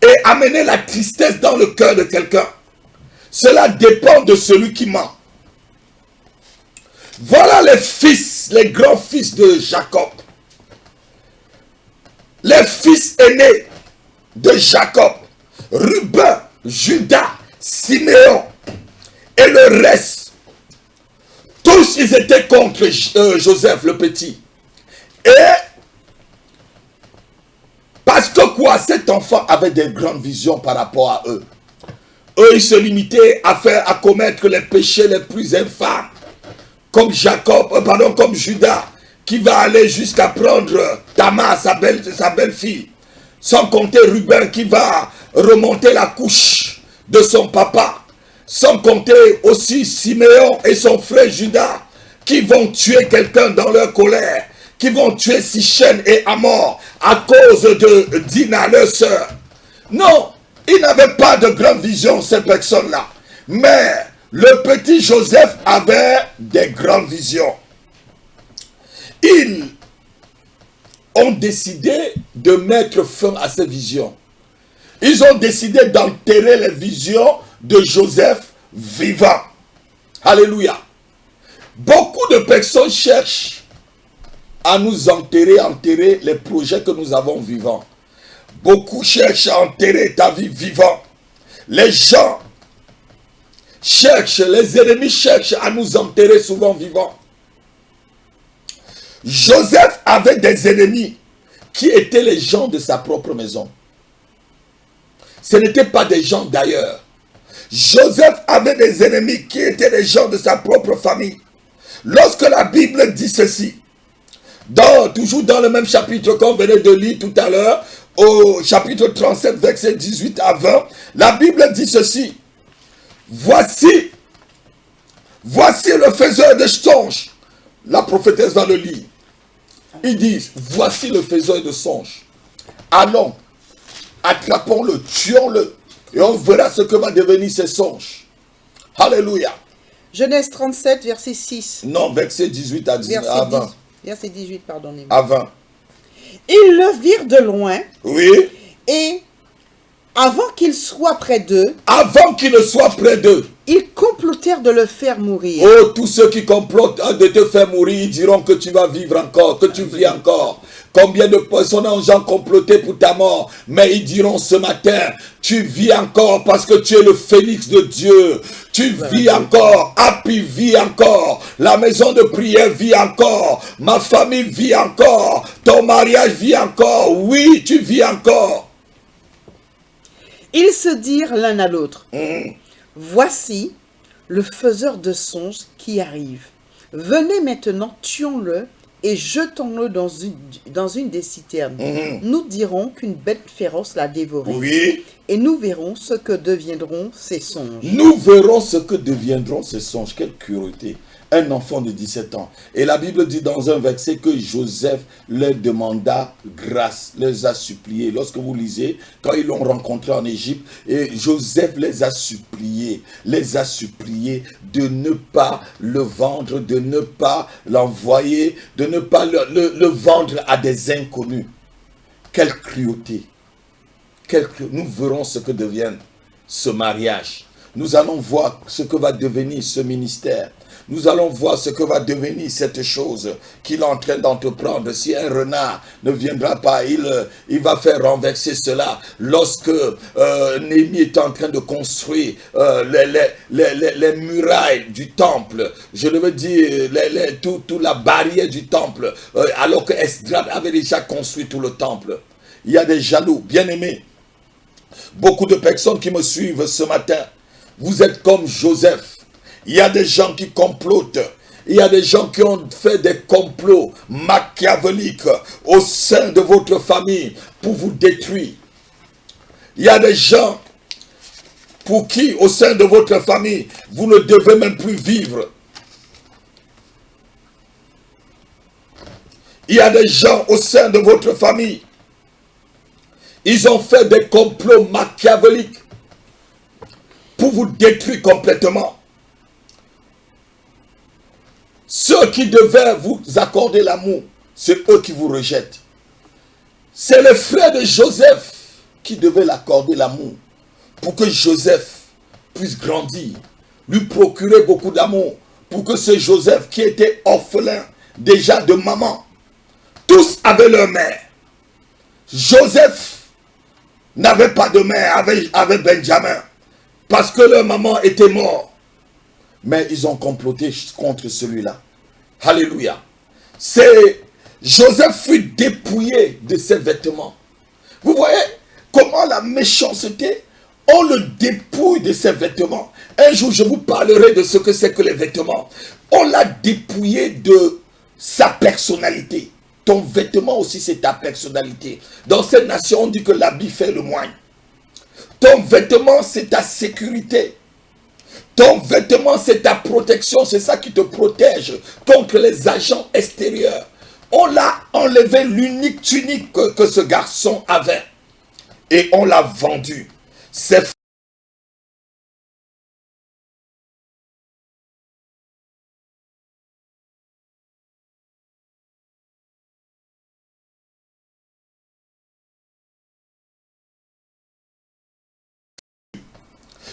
et amener la tristesse dans le cœur de quelqu'un. Cela dépend de celui qui ment. Voilà les fils, les grands fils de Jacob. Les fils aînés de Jacob, Ruben, Judas, Siméon et le reste. Tous ils étaient contre Joseph le petit. Et parce que quoi, cet enfant avait des grandes visions par rapport à eux. Eux, ils se limitaient à commettre les péchés les plus infâmes. Comme comme Judas, qui va aller jusqu'à prendre Tamar, sa belle-fille. sans compter Ruben qui va remonter la couche de son papa, sans compter aussi Siméon et son frère Judas, qui vont tuer quelqu'un dans leur colère, qui vont tuer Sichem et Hamor à cause de Dina, leur sœur. Non, ils n'avaient pas de grande vision, ces personnes-là. Mais le petit Joseph avait des grandes visions. Ils ont décidé de mettre fin à ces visions. Ils ont décidé d'enterrer les visions de Joseph vivant. Alléluia. Beaucoup de personnes cherchent à nous enterrer les projets que nous avons vivants. Beaucoup cherchent à enterrer ta vie vivant. Les gens cherchent, les ennemis cherchent à nous enterrer souvent vivants. Joseph avait des ennemis qui étaient les gens de sa propre maison. Ce n'étaient pas des gens d'ailleurs. Joseph avait des ennemis qui étaient les gens de sa propre famille. Lorsque la Bible dit ceci, toujours dans le même chapitre qu'on venait de lire tout à l'heure, au chapitre 37, verset 18 à 20, la Bible dit ceci. Voici le faiseur de songes. La prophétesse va le lire. Ils disent, voici le faiseur de songes. Allons, attrapons-le, tuons-le, et on verra ce que va devenir ces songes. Alléluia. Genèse 37, verset 6. Non, verset 18 à 20. Verset 18, pardonnez-moi. À 20. Ils le virent de loin. Oui. Et avant qu'il soit près d'eux. Avant qu'il ne soit près d'eux. Ils complotèrent de le faire mourir. Oh, tous ceux qui complotent de te faire mourir, ils diront que tu vas vivre encore, que tu vis encore. Combien de personnes ont comploté pour ta mort, mais ils diront ce matin, tu vis encore parce que tu es le phénix de Dieu. Tu vis encore, Happy vit encore, la maison de prière vit encore, ma famille vit encore, ton mariage vit encore, oui, tu vis encore. Ils se dirent l'un à l'autre, voici le faiseur de songes qui arrive. Venez maintenant, tuons-le et jetons-le dans une des citernes. Nous dirons qu'une bête féroce l'a dévoré. Oui. Et nous verrons ce que deviendront ces songes. Nous verrons ce que deviendront ces songes. Quelle cruauté. Un enfant de 17 ans. Et la Bible dit dans un verset que Joseph leur demanda grâce, les a suppliés. Lorsque vous lisez, quand ils l'ont rencontré en Égypte, et Joseph les a suppliés de ne pas le vendre, de ne pas l'envoyer, de ne pas le vendre à des inconnus. Quelle cruauté. Nous verrons ce que devient ce mariage. Nous allons voir ce que va devenir ce ministère. Nous allons voir ce que va devenir cette chose qu'il est en train d'entreprendre. Si un renard ne viendra pas, il va faire renverser cela. Lorsque Néhémie est en train de construire les murailles du temple, je veux dire toute la barrière du temple, alors que Esdras avait déjà construit tout le temple. Il y a des jaloux, bien-aimés. Beaucoup de personnes qui me suivent ce matin, vous êtes comme Joseph. Il y a des gens qui complotent. Il y a des gens qui ont fait des complots machiavéliques au sein de votre famille pour vous détruire. Il y a des gens pour qui, au sein de votre famille, vous ne devez même plus vivre. Il y a des gens au sein de votre famille. Ils ont fait des complots machiavéliques pour vous détruire complètement. Ceux qui devaient vous accorder l'amour, c'est eux qui vous rejettent. C'est les frères de Joseph qui devaient l'accorder l'amour pour que Joseph puisse grandir, lui procurer beaucoup d'amour, pour que ce Joseph qui était orphelin déjà de maman, tous avaient leur mère. Joseph n'avait pas de mère avec Benjamin parce que leur maman était morte. Mais ils ont comploté contre celui-là. Alléluia. Joseph fut dépouillé de ses vêtements. Vous voyez comment la méchanceté, on le dépouille de ses vêtements. Un jour, je vous parlerai de ce que c'est que les vêtements. On l'a dépouillé de sa personnalité. Ton vêtement aussi, c'est ta personnalité. Dans cette nation, on dit que l'habit fait le moine. Ton vêtement, c'est ta sécurité. Ton vêtement, c'est ta protection. C'est ça qui te protège contre les agents extérieurs. On l'a enlevé l'unique tunique que ce garçon avait. Et on l'a vendu. C'est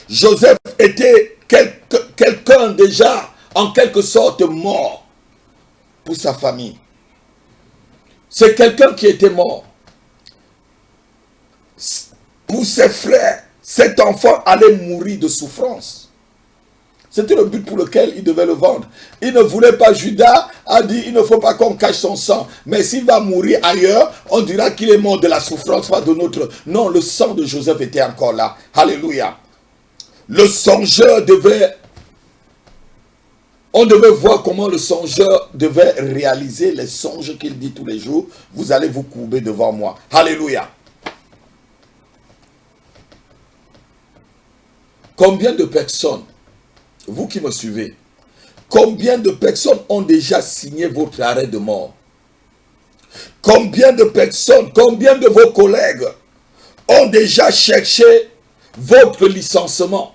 Joseph était quelqu'un déjà en quelque sorte mort pour sa famille. C'est quelqu'un qui était mort. Pour ses frères, cet enfant allait mourir de souffrance. C'était le but pour lequel il devait le vendre. Il ne voulait pas, Judas a dit, il ne faut pas qu'on cache son sang. Mais s'il va mourir ailleurs, on dira qu'il est mort de la souffrance, pas de notre... Non, le sang de Joseph était encore là. Alléluia. Le songeur devait... On devait voir comment le songeur devait réaliser les songes qu'il dit tous les jours. Vous allez vous courber devant moi. Alléluia. Combien de personnes, vous qui me suivez, combien de personnes ont déjà signé votre arrêt de mort? Combien de personnes, combien de vos collègues ont déjà cherché votre licenciement?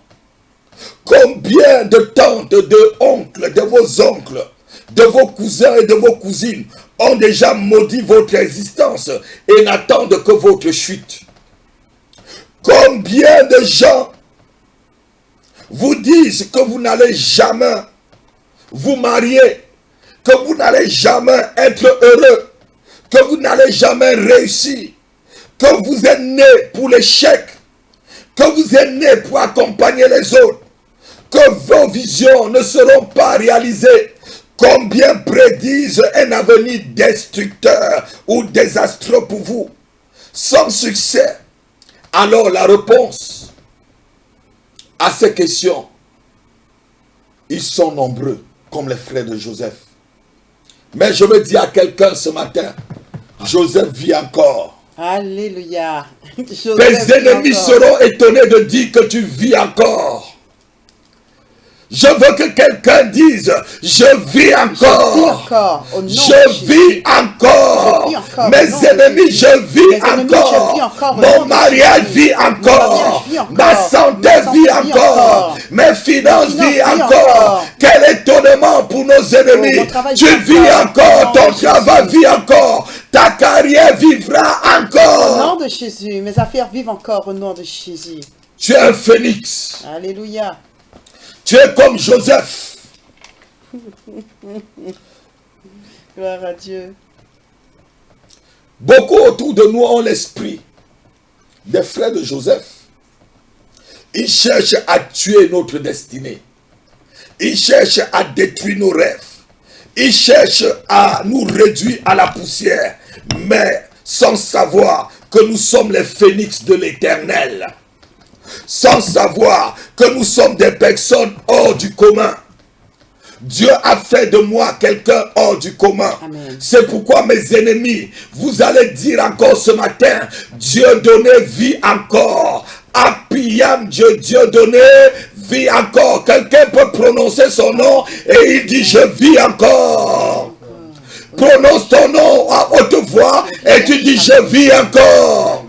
Combien de tantes, de oncles, de vos oncles, de vos cousins et de vos cousines ont déjà maudit votre existence et n'attendent que votre chute? Combien de gens vous disent que vous n'allez jamais vous marier, que vous n'allez jamais être heureux, que vous n'allez jamais réussir, que vous êtes né pour l'échec, que vous êtes né pour accompagner les autres, que vos visions ne seront pas réalisées. Combien prédisent un avenir destructeur ou désastreux pour vous, sans succès? Alors la réponse à ces questions, ils sont nombreux, comme les frères de Joseph. Mais je me dis à quelqu'un ce matin, Joseph vit encore. Alléluia. Tes ennemis seront étonnés de dire que tu vis encore. Je veux que quelqu'un dise, je vis encore. Je vis encore. Mes ennemis, je vis encore. Mon mariage vit encore. Ma santé vit encore. Mes finances vivent encore. Quel étonnement pour nos ennemis. Tu vis encore. Ton travail vit encore. Ta carrière vivra encore. Au nom de Jésus, mes affaires vivent encore au nom de Jésus. Tu es un phénix. Alléluia. Tu es comme Joseph. Gloire à Dieu. Beaucoup autour de nous ont l'esprit des frères de Joseph. Ils cherchent à tuer notre destinée. Ils cherchent à détruire nos rêves. Ils cherchent à nous réduire à la poussière. Mais sans savoir que nous sommes les phénix de l'Éternel. Sans savoir que nous sommes des personnes hors du commun. Dieu a fait de moi quelqu'un hors du commun. C'est pourquoi mes ennemis, vous allez dire encore ce matin, Dieu donné vit encore. Appiam Dieu, Dieu donné vit encore. Quelqu'un peut prononcer son nom et il dit je vis encore. Prononce ton nom à haute voix et tu dis je vis encore.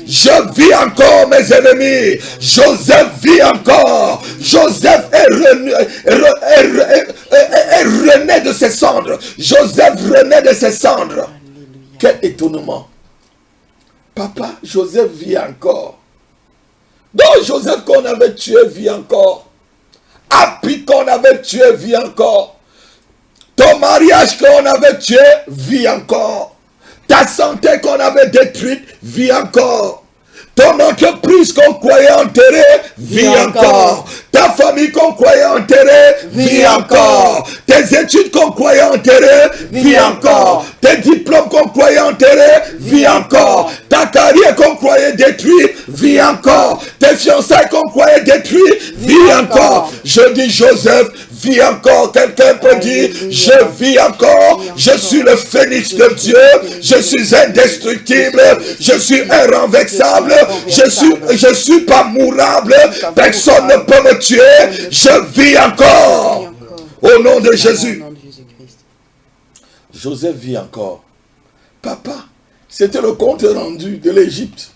Je vis encore, mes ennemis. Joseph vit encore. Joseph est rené de ses cendres. Joseph renaît de ses cendres. Quel étonnement. Papa, Joseph vit encore. Donc Joseph qu'on avait tué vit encore. Appi qu'on avait tué vit encore. Ton mariage qu'on avait tué vit encore. Ta santé qu'on avait détruite vit encore. Ton entreprise qu'on croyait enterrée vit encore. Ta famille qu'on croyait enterrée vit encore. Tes études qu'on croyait enterrées vit encore. Tes diplômes qu'on croyait enterrés, vis encore. Ta carrière qu'on croyait détruite, vis encore. Tes fiançailles qu'on croyait détruites, vis encore. Je dis Joseph, vis encore. Quelqu'un peut dire, je vis encore. Je suis le phénix de Dieu. Je suis indestructible. Je suis irrenvexable. Je suis pas mourable. Personne ne peut me tuer. Je vis encore. Au nom de Jésus. Joseph vit encore. Papa, c'était le compte rendu de l'Égypte.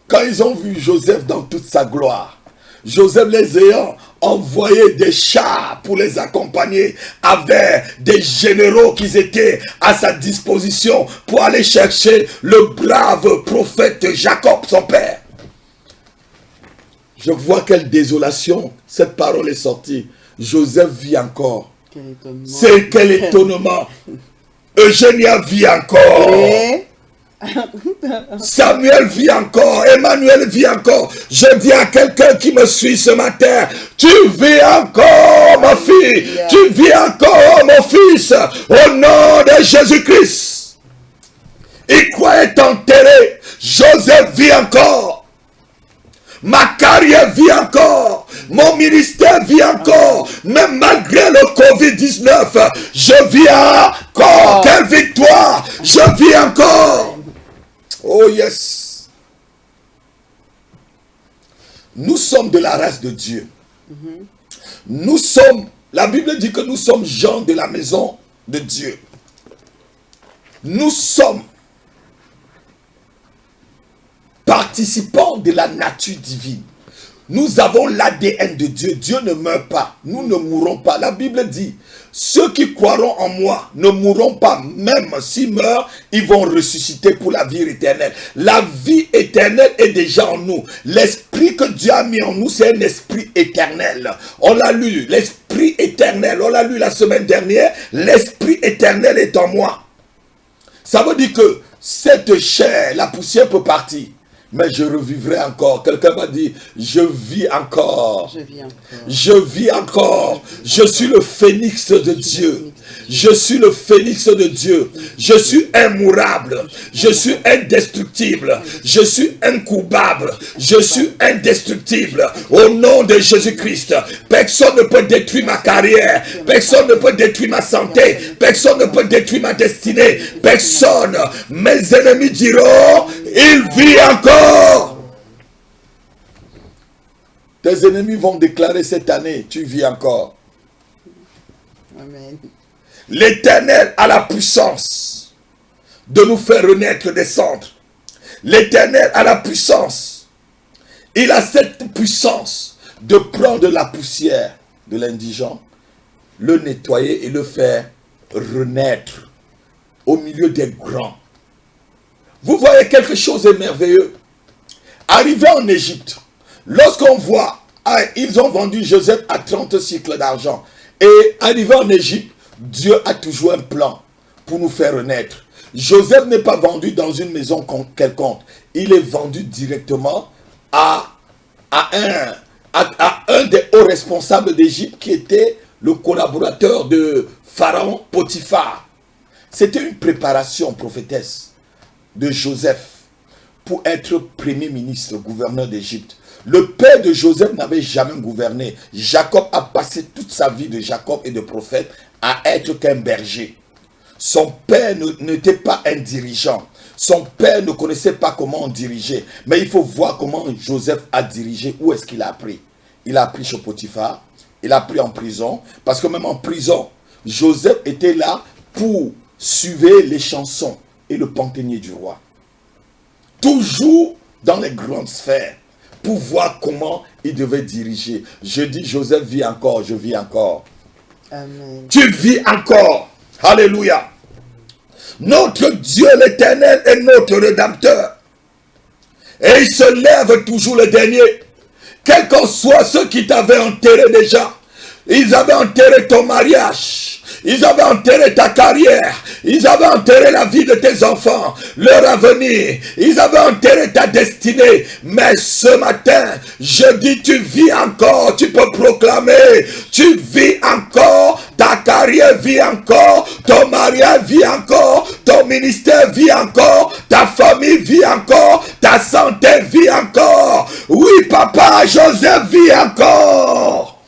Quand ils ont vu Joseph dans toute sa gloire, Joseph les ayant envoyé des chars pour les accompagner, avec des généraux qui étaient à sa disposition pour aller chercher le brave prophète Jacob, son père. Je vois quelle désolation cette parole est sortie. Joseph vit encore. C'est quel étonnement. Eugénia vit encore. Samuel vit encore. Emmanuel vit encore. Je dis à quelqu'un qui me suit ce matin, tu vis encore, ma fille. Tu vis encore, mon fils. Au nom de Jésus-Christ. Il croyait enterré. Joseph vit encore. Ma carrière vit encore. Mon ministère vit encore. Même malgré le Covid-19, je vis encore. Quelle victoire. Je vis encore. Oh yes. Nous sommes de la race de Dieu. Nous sommes, la Bible dit que nous sommes gens de la maison de Dieu. Nous sommes participants de la nature divine. Nous avons l'ADN de Dieu. Dieu ne meurt pas. Nous ne mourrons pas. La Bible dit, ceux qui croiront en moi ne mourront pas. Même s'ils meurent, ils vont ressusciter pour la vie éternelle. La vie éternelle est déjà en nous. L'esprit que Dieu a mis en nous, c'est un esprit éternel. On l'a lu, l'esprit éternel. On l'a lu la semaine dernière. L'esprit éternel est en moi. Ça veut dire que cette chair, la poussière peut partir. Mais je revivrai encore. Quelqu'un m'a dit, je vis encore. Je vis encore. Je vis encore. Je suis le phénix de Dieu. Je suis le phénix de Dieu. Je suis immourable. Je suis indestructible. Je suis incoupable. Je suis indestructible. Au nom de Jésus-Christ. Personne ne peut détruire ma carrière. Personne ne peut détruire ma santé. Personne ne peut détruire ma destinée. Personne. Mes ennemis diront, il vit encore. Tes ennemis vont déclarer cette année, tu vis encore. Amen. L'Éternel a la puissance de nous faire renaître des cendres. L'Éternel a la puissance. Il a cette puissance de prendre la poussière de l'indigent, le nettoyer et le faire renaître au milieu des grands. Vous voyez quelque chose de merveilleux. Arrivé en Égypte, lorsqu'on voit, ils ont vendu Joseph à 30 cycles d'argent. Et arrivé en Égypte, Dieu a toujours un plan pour nous faire renaître. Joseph n'est pas vendu dans une maison quelconque. Il est vendu directement à un des hauts responsables d'Égypte qui était le collaborateur de Pharaon, Potiphar. C'était une préparation prophétesse de Joseph pour être premier ministre, gouverneur d'Égypte. Le père de Joseph n'avait jamais gouverné. Jacob a passé toute sa vie de Jacob et de prophète à être qu'un berger. Son père n'était pas un dirigeant. Son père ne connaissait pas comment on dirigeait. Mais il faut voir comment Joseph a dirigé. Où est-ce qu'il a appris? Il a appris chez Potiphar. Il a appris en prison. Parce que même en prison, Joseph était là pour suivre les chansons et le pantenier du roi. Toujours dans les grandes sphères, pour voir comment il devait diriger. Je dis, Joseph vit encore, je vis encore. Amen. Tu vis encore. Alléluia. Notre Dieu l'Éternel est notre Rédempteur. Et il se lève toujours le dernier. Quels qu'en soient ceux qui t'avaient enterré déjà. Ils avaient enterré ton mariage. Ils avaient enterré ta carrière. Ils avaient enterré la vie de tes enfants, leur avenir. Ils avaient enterré ta destinée. Mais ce matin, je dis, tu vis encore. Tu peux proclamer. Tu vis encore. Ta carrière vit encore. ton mariage vit encore, ton ministère vit encore, ta famille vit encore, ta santé vit encore. Oui, papa, Joseph vit encore.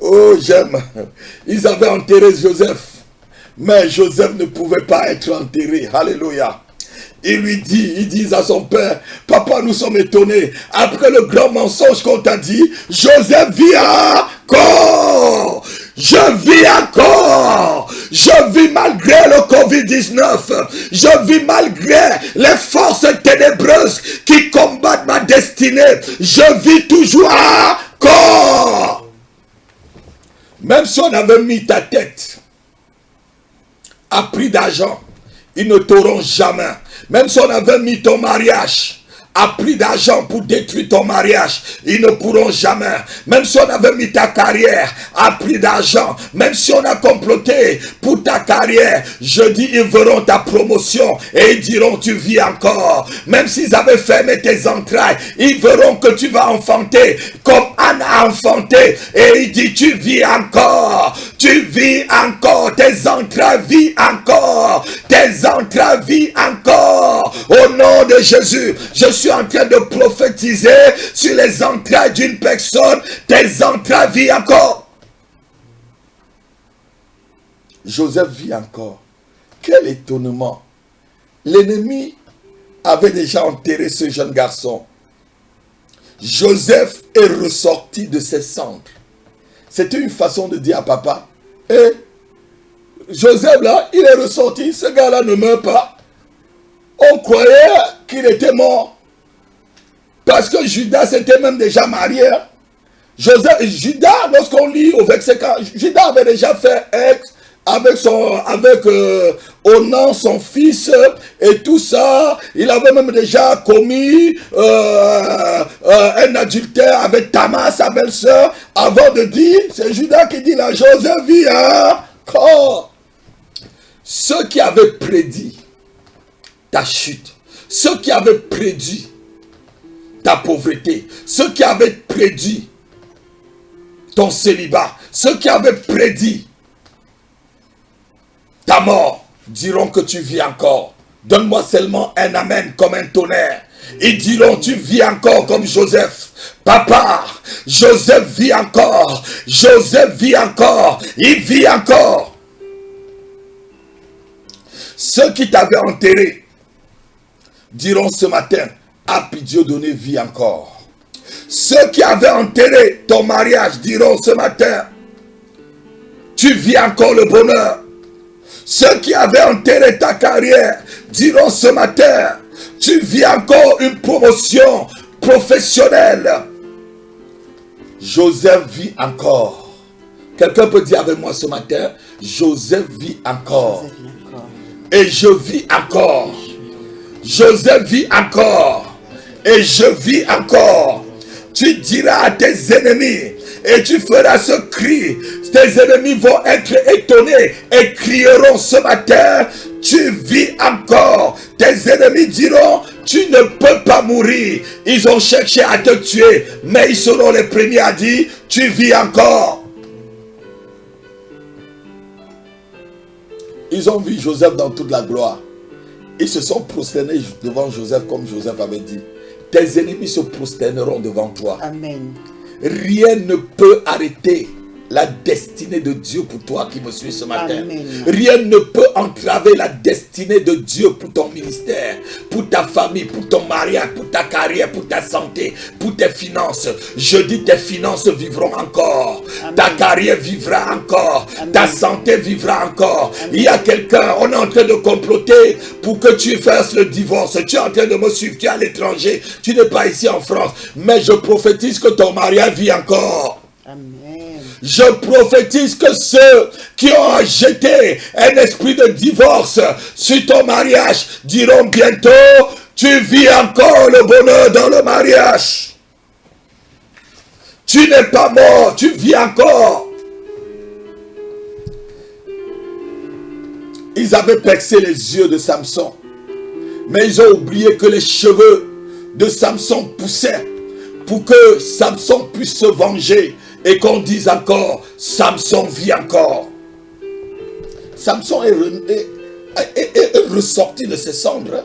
Oh, j'aime. Ils avaient enterré Joseph, mais Joseph ne pouvait pas être enterré. Alléluia. Ils disent à son père, papa, nous sommes étonnés. Après le grand mensonge qu'on t'a dit, Joseph vit encore. Je vis encore. Je vis malgré le Covid-19. Je vis malgré les forces ténébreuses qui combattent ma destinée. Je vis toujours encore. Même si on avait mis ta tête à prix d'argent, ils ne t'auront jamais. Même si on avait mis ton mariage à prix d'argent pour détruire ton mariage, ils ne pourront jamais. Même si on avait mis ta carrière à prix d'argent, même si on a comploté pour ta carrière, je dis, ils verront ta promotion et ils diront, tu vis encore. Même s'ils avaient fermé tes entrailles, ils verront que tu vas enfanter comme Anne a enfanté. Et il dit, tu vis encore. Tu vis encore. Tes entrailles vivent encore. Tes entrailles vivent encore. Au nom de Jésus, je suis en train de prophétiser sur les entrailles d'une personne. Tes entrailles vivent encore. Joseph vit encore. Quel étonnement. L'ennemi avait déjà enterré ce jeune garçon. Joseph est ressorti de ses cendres. C'était une façon de dire à papa, et Joseph là, il est ressorti, ce gars-là ne meurt pas. On croyait qu'il était mort. Parce que Judas s'était même déjà marié. Judas, lorsqu'on lit au verset 4, Judas avait déjà fait ex avec Onan, son fils, et tout ça. Il avait même déjà commis un adultère avec Tamar, sa belle-sœur, avant de dire, c'est Judas qui dit là, Joseph vit encore. Ceux qui avaient prédit ta chute, ceux qui avaient prédit ta pauvreté, ceux qui avaient prédit ton célibat, ceux qui avaient prédit ta mort, diront que tu vis encore. Donne-moi seulement un amen comme un tonnerre. Ils diront, tu vis encore comme Joseph. Papa, Joseph vit encore. Joseph vit encore. Il vit encore. Ceux qui t'avaient enterré diront ce matin, ah, puis Dieu donné vit encore. Ceux qui avaient enterré ton mariage diront ce matin, tu vis encore le bonheur. Ceux qui avaient enterré ta carrière diront ce matin, tu vis encore une promotion professionnelle. Joseph vit encore. Quelqu'un peut dire avec moi ce matin, Joseph vit encore. Et je vis encore. Joseph vit encore. Et je vis encore. Tu diras à tes ennemis et tu feras ce cri. Tes ennemis vont être étonnés et crieront ce matin, tu vis encore. Tes ennemis diront, tu ne peux pas mourir. Ils ont cherché à te tuer, mais ils seront les premiers à dire, tu vis encore. Ils ont vu Joseph dans toute la gloire. Ils se sont prosternés devant Joseph comme Joseph avait dit. Tes ennemis se prosterneront devant toi. Amen. Rien ne peut arrêter la destinée de Dieu pour toi qui me suis ce matin. Amen. Rien ne peut entraver la destinée de Dieu pour ton ministère, pour ta famille, pour ton mariage, pour ta carrière, pour ta santé, pour tes finances. Je dis tes finances vivront encore. Amen. Ta carrière vivra encore. Amen. Ta santé vivra encore. Amen. Il y a quelqu'un, on est en train de comploter pour que tu fasses le divorce. Tu es en train de me suivre, tu es à l'étranger, tu n'es pas ici en France. Mais je prophétise que ton mariage vit encore. Amen. Je prophétise que ceux qui ont jeté un esprit de divorce sur ton mariage diront bientôt, tu vis encore le bonheur dans le mariage. Tu n'es pas mort, tu vis encore. Ils avaient percé les yeux de Samson, mais ils ont oublié que les cheveux de Samson poussaient pour que Samson puisse se venger et qu'on dise encore, Samson vit encore. Samson est ressorti de ses cendres.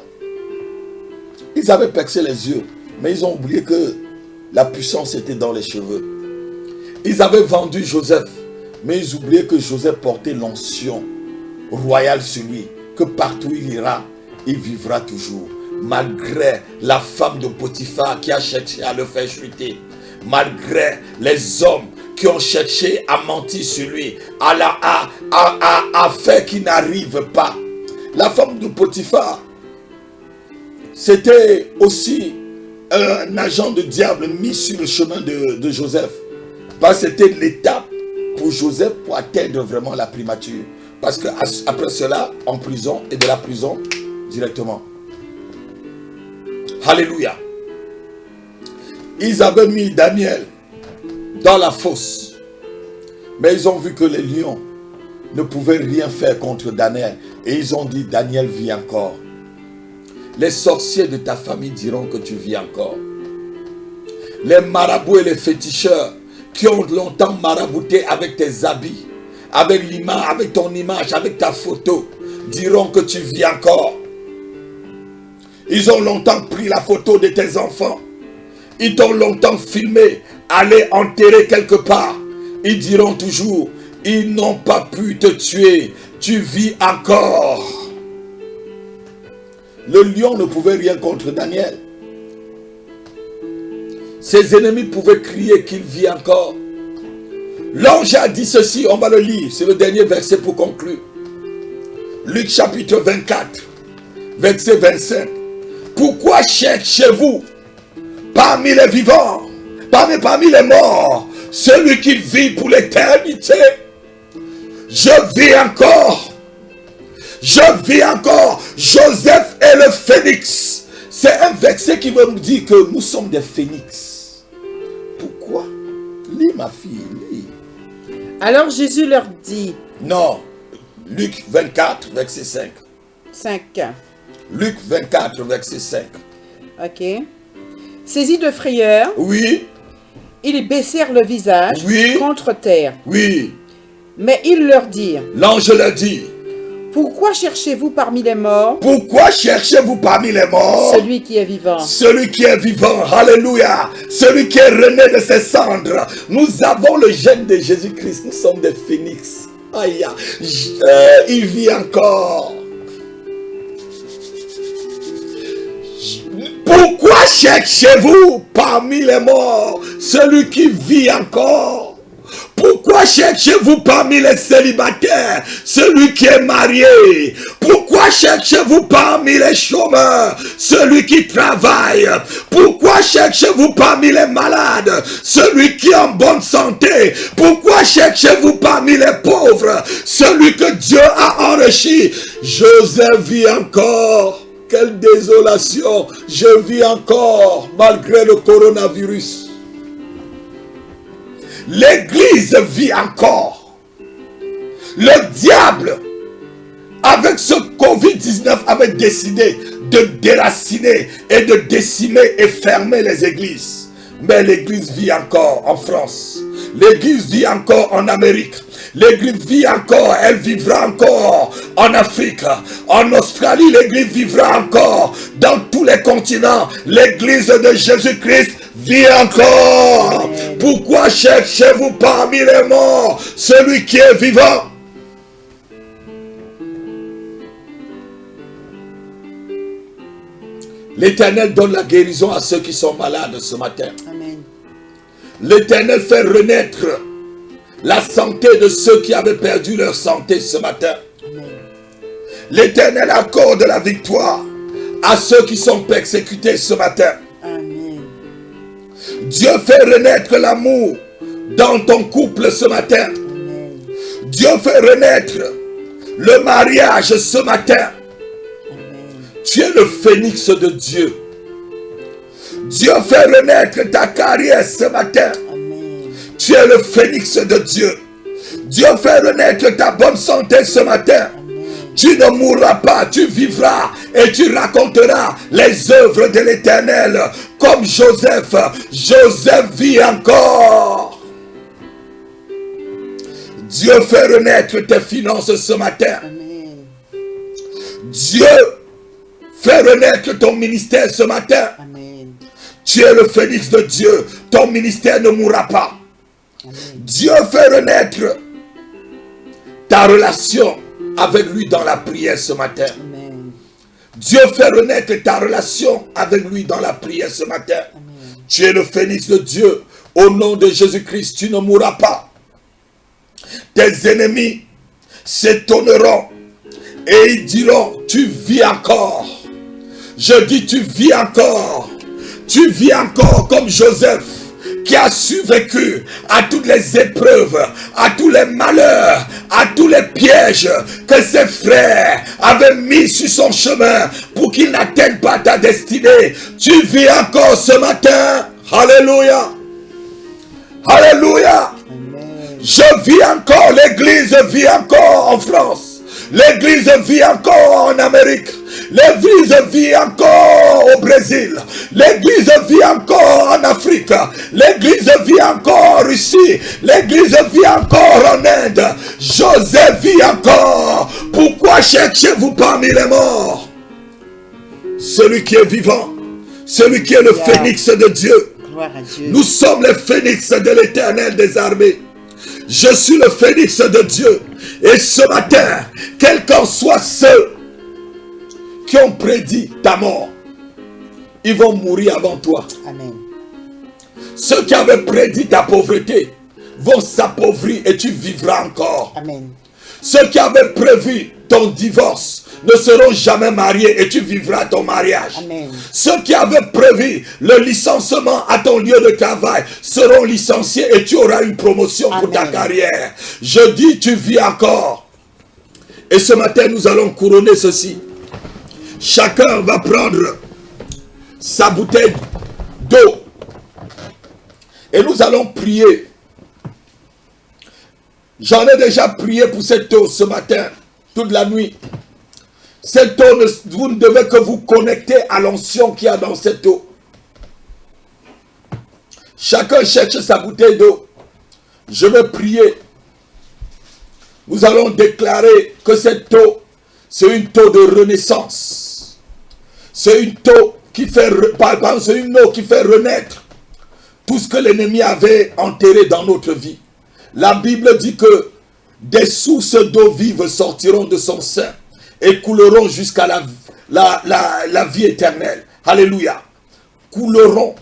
Ils avaient percé les yeux, mais ils ont oublié que la puissance était dans les cheveux. Ils avaient vendu Joseph, mais ils oubliaient que Joseph portait l'onction royale sur lui, que partout il ira, il vivra toujours. Malgré la femme de Potiphar qui a cherché à le faire chuter, malgré les hommes qui ont cherché à mentir sur lui, à faire qu'il n'arrive pas. La femme de Potiphar, c'était aussi un agent de diable mis sur le chemin de Joseph. Parce que c'était l'étape pour Joseph pour atteindre vraiment la primature. Parce qu'après cela, en prison et de la prison directement. Alléluia. Ils avaient mis Daniel dans la fosse. Mais ils ont vu que les lions ne pouvaient rien faire contre Daniel. Et ils ont dit, Daniel vit encore. Les sorciers de ta famille diront que tu vis encore. Les marabouts et les féticheurs qui ont longtemps marabouté avec tes habits, avec l'image, avec ton image, avec ta photo, diront que tu vis encore. Ils ont longtemps pris la photo de tes enfants. Ils t'ont longtemps filmé, aller enterrer quelque part. Ils diront toujours, ils n'ont pas pu te tuer, tu vis encore. Le lion ne pouvait rien contre Daniel. Ses ennemis pouvaient crier qu'il vit encore. L'ange a dit ceci, on va le lire, c'est le dernier verset pour conclure. Luc chapitre 24, verset 25. Pourquoi cherchez-vous parmi les vivants, parmi les morts, celui qui vit pour l'éternité? Je vis encore. Je vis encore. Joseph est le phénix. C'est un verset qui veut nous dire que nous sommes des phénix. Pourquoi? Lis ma fille, lis. Alors Jésus leur dit. Non, Luc 24, verset 5. 5. Luc 24, verset 5. Ok. Saisis de frayeur. Oui. Ils baissèrent le visage contre terre. Oui. Mais ils leur dirent. L'ange leur dit. Pourquoi cherchez-vous parmi les morts? Pourquoi cherchez-vous parmi les morts? Celui qui est vivant. Celui qui est vivant. Alléluia. Celui qui est rené de ses cendres. Nous avons le gène de Jésus-Christ. Nous sommes des phénix. Aïe. Il vit encore. Pourquoi cherchez-vous parmi les morts celui qui vit encore? Pourquoi cherchez-vous parmi les célibataires celui qui est marié? Pourquoi cherchez-vous parmi les chômeurs celui qui travaille? Pourquoi cherchez-vous parmi les malades celui qui est en bonne santé? Pourquoi cherchez-vous parmi les pauvres celui que Dieu a enrichi? Joseph vit encore. Quelle désolation! Je vis encore malgré le coronavirus. L'église vit encore. Le diable, avec ce Covid-19, avait décidé de déraciner et de décimer et fermer les églises. Mais l'église vit encore en France. L'église vit encore en Amérique. L'église vit encore, elle vivra encore en Afrique, en Australie, l'église vivra encore dans tous les continents. L'église de Jésus-Christ vit encore. Pourquoi cherchez-vous parmi les morts celui qui est vivant? L'Éternel donne la guérison à ceux qui sont malades ce matin. Amen. L'Éternel fait renaître la santé de ceux qui avaient perdu leur santé ce matin. L'Éternel accorde la victoire à ceux qui sont persécutés ce matin. Amen. Dieu fait renaître l'amour dans ton couple ce matin. Amen. Dieu fait renaître le mariage ce matin. Amen. Tu es le phénix de Dieu. Dieu fait renaître ta carrière ce matin. Tu es le phénix de Dieu. Dieu fait renaître ta bonne santé ce matin. Tu ne mourras pas, tu vivras et tu raconteras les œuvres de l'Éternel. Comme Joseph, Joseph vit encore. Dieu fait renaître tes finances ce matin. Amen. Dieu fait renaître ton ministère ce matin. Amen. Tu es le phénix de Dieu. Ton ministère ne mourra pas. Amen. Dieu fait renaître ta relation avec lui dans la prière ce matin. Amen. Dieu fait renaître ta relation avec lui dans la prière ce matin. Amen. Tu es le phénix de Dieu. Au nom de Jésus-Christ, tu ne mourras pas. Tes ennemis s'étonneront et ils diront, tu vis encore. Je dis, tu vis encore. Tu vis encore comme Joseph, qui a survécu à toutes les épreuves, à tous les malheurs, à tous les pièges que ses frères avaient mis sur son chemin pour qu'il n'atteigne pas ta destinée. Tu vis encore ce matin. Alléluia. Alléluia. Amen. Je vis encore, l'église vit encore en France. L'église vit encore en Amérique. L'église vit encore au Brésil. L'église vit encore en Afrique. L'église vit encore en Russie. L'église vit encore en Inde. Joseph vit encore. Pourquoi cherchez-vous parmi les morts? Celui qui est vivant, celui qui est le phénix de Dieu. Gloire à Dieu. Nous sommes les phénix de l'Éternel des armées. Je suis le phénix de Dieu. Et ce matin, quels qu'en soient ceux qui ont prédit ta mort, ils vont mourir avant toi. Amen. Ceux qui avaient prédit ta pauvreté vont s'appauvrir et tu vivras encore. Amen. Ceux qui avaient prévu ton divorce ne seront jamais mariés et tu vivras ton mariage. Amen. Ceux qui avaient prévu le licenciement à ton lieu de travail seront licenciés et tu auras une promotion pour ta Amen. carrière. Je dis, tu vis encore. Et ce matin, nous allons couronner ceci. Chacun va prendre sa bouteille d'eau. Et nous allons prier. J'en ai déjà prié pour cette eau ce matin, toute la nuit. Cette eau, vous ne devez que vous connecter à l'onction qu'il y a dans cette eau. Chacun cherche sa bouteille d'eau. Je vais prier. Nous allons déclarer que cette eau, c'est une eau de renaissance. C'est une eau qui fait, c'est une eau qui fait renaître tout ce que l'ennemi avait enterré dans notre vie. La Bible dit que des sources d'eau vive sortiront de son sein et couleront jusqu'à la vie éternelle. Alléluia. Couleront.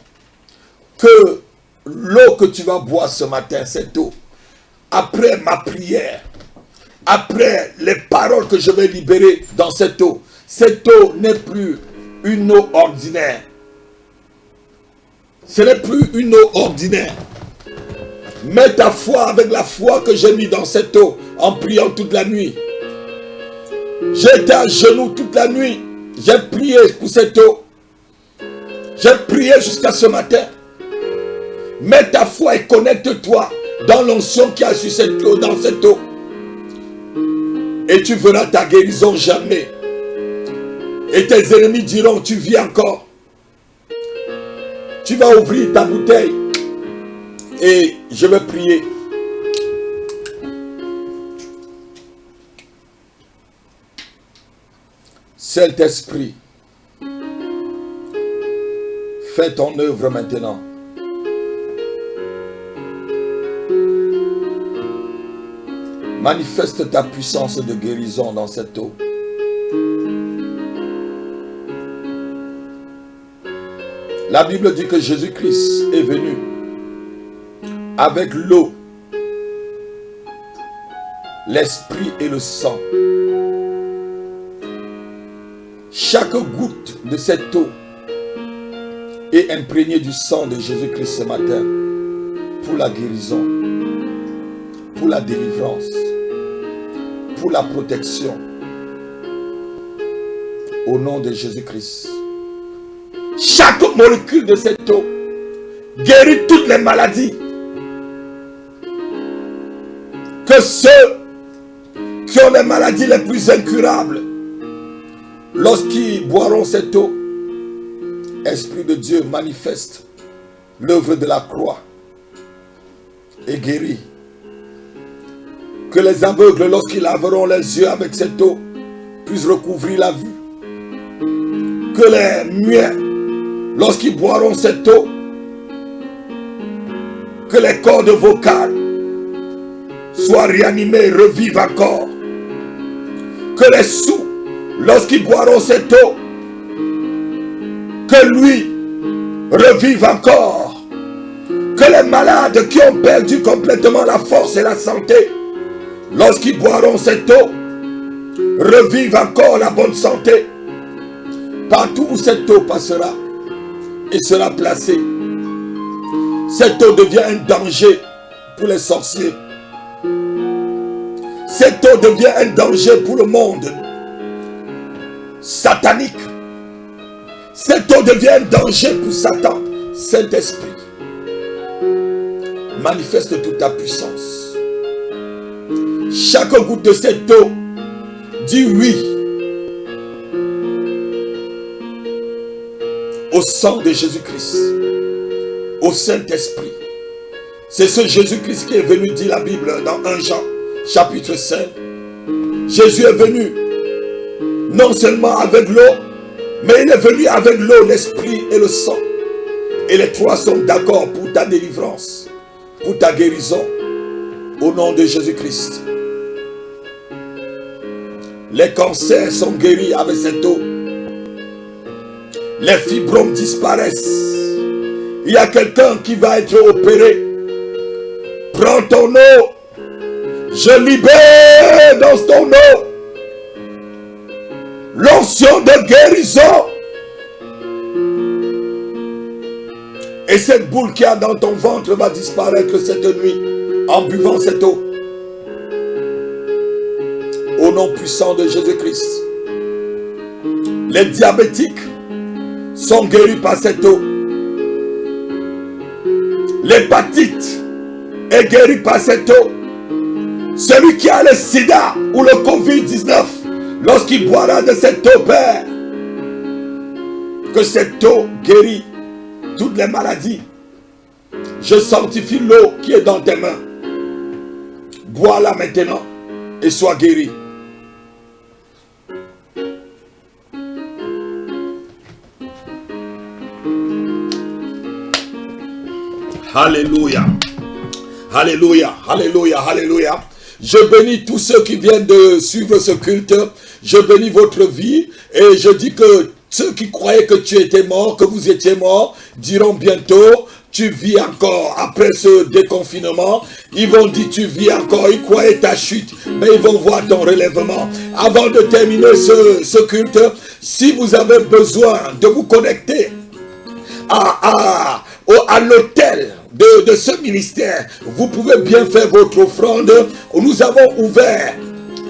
Que l'eau que tu vas boire ce matin, cette eau, après ma prière, après les paroles que je vais libérer dans cette eau n'est plus une eau ordinaire. Ce n'est plus une eau ordinaire. Mets ta foi avec la foi que j'ai mis dans cette eau en priant toute la nuit. J'étais à genoux toute la nuit. J'ai prié pour cette eau. J'ai prié jusqu'à ce matin. Mets ta foi et connecte-toi dans l'onction qu'il y a sur cette eau, dans cette eau. Et tu verras ta guérison jamais. Et tes ennemis diront, tu vis encore. Tu vas ouvrir ta bouteille. Et je vais prier. Saint-Esprit, fais ton œuvre maintenant. Manifeste ta puissance de guérison dans cette eau. La Bible dit que Jésus-Christ est venu avec l'eau, l'esprit et le sang. Chaque goutte de cette eau est imprégnée du sang de Jésus-Christ ce matin pour la guérison, pour la délivrance, pour la protection. Au nom de Jésus-Christ. Chaque molécule de cette eau guérit toutes les maladies. Que ceux qui ont les maladies les plus incurables, lorsqu'ils boiront cette eau, Esprit de Dieu manifeste l'œuvre de la croix et guérit. Que les aveugles, lorsqu'ils laveront les yeux avec cette eau, puissent recouvrir la vue. Que les muets, lorsqu'ils boiront cette eau, que les cordes vocales soient réanimées, revivent encore. Que les sourds, lorsqu'ils boiront cette eau, que lui revive encore. Que les malades qui ont perdu complètement la force et la santé, lorsqu'ils boiront cette eau, revivent encore la bonne santé. Partout où cette eau passera et sera placée, cette eau devient un danger pour les sorciers. Cette eau devient un danger pour le monde satanique. Cette eau devient un danger pour Satan. Saint-Esprit, manifeste toute ta puissance. Chaque goutte de cette eau dit oui au sang de Jésus-Christ, au Saint-Esprit. C'est ce Jésus-Christ qui est venu, dit la Bible dans 1 Jean chapitre 5. Jésus est venu non seulement avec l'eau, mais il est venu avec l'eau, l'esprit et le sang. Et les trois sont d'accord pour ta délivrance, pour ta guérison, au nom de Jésus-Christ. Les cancers sont guéris avec cette eau. Les fibromes disparaissent. Il y a quelqu'un qui va être opéré. Prends ton eau. Je libère dans ton eau l'onction de guérison. Et cette boule qu'il y a dans ton ventre va disparaître cette nuit en buvant cette eau. Au nom puissant de Jésus-Christ. Les diabétiques sont guéris par cette eau. L'hépatite est guéri par cette eau. Celui qui a le sida ou le Covid-19, lorsqu'il boira de cette eau, Père, que cette eau guérit toutes les maladies. Je sanctifie l'eau qui est dans tes mains. Bois-la maintenant et sois guéri. Alléluia. Alléluia. Alléluia. Alléluia. Je bénis tous ceux qui viennent de suivre ce culte. Je bénis votre vie. Et je dis que ceux qui croyaient que tu étais mort, que vous étiez mort, diront bientôt, tu vis encore après ce déconfinement. Ils vont dire, tu vis encore. Ils croyaient ta chute, mais ils vont voir ton relèvement. Avant de terminer ce culte, si vous avez besoin de vous connecter à l'autel de ce ministère, vous pouvez bien faire votre offrande. Nous avons ouvert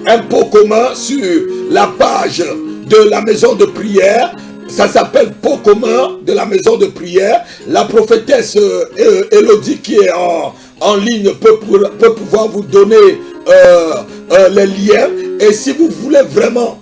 un pot commun sur la page de la maison de prière. Ça s'appelle pot commun de la maison de prière. La prophétesse Elodie qui est en ligne peut pouvoir vous donner les liens. Et si vous voulez vraiment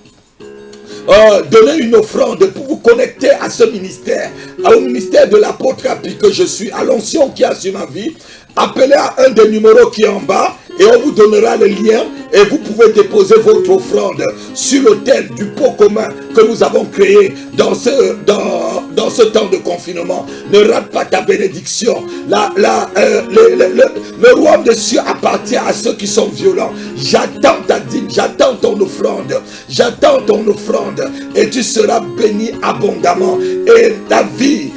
donner une offrande pour vous connecter à ce ministère, au ministère de l'apôtre Happy que je suis, à l'onction qui a sur ma vie, appelez à un des numéros qui est en bas et on vous donnera le lien et vous pouvez déposer votre offrande sur l'autel du pot commun que nous avons créé dans ce temps de confinement. Ne rate pas ta bénédiction. Le royaume des cieux appartient à ceux qui sont violents. J'attends ta dîme, j'attends ton offrande, j'attends ton offrande et tu seras béni abondamment. Et la vie,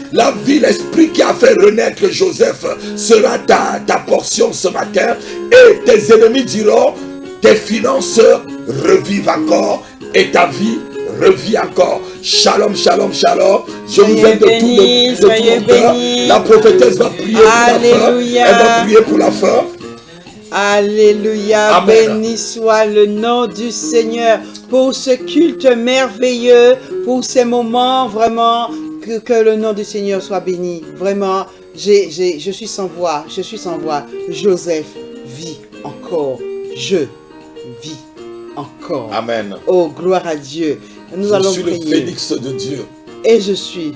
l'esprit qui a fait renaître Joseph sera ta portion ce matin. Et tes ennemis diront, tes finances revivent encore et ta vie revit encore. Shalom, shalom, shalom. Je vous aime de tout mon cœur. La prophétesse va prier pour la fin. Elle va prier pour la fin. Alléluia, Amen. béni soit le nom du Seigneur pour ce culte merveilleux, pour ces moments vraiment, que le nom du Seigneur soit béni. Vraiment, je suis sans voix, Joseph vit encore, je vis. encore. Amen. Oh, gloire à Dieu. Nous Je allons suis le prier. phénix de Dieu. Et je suis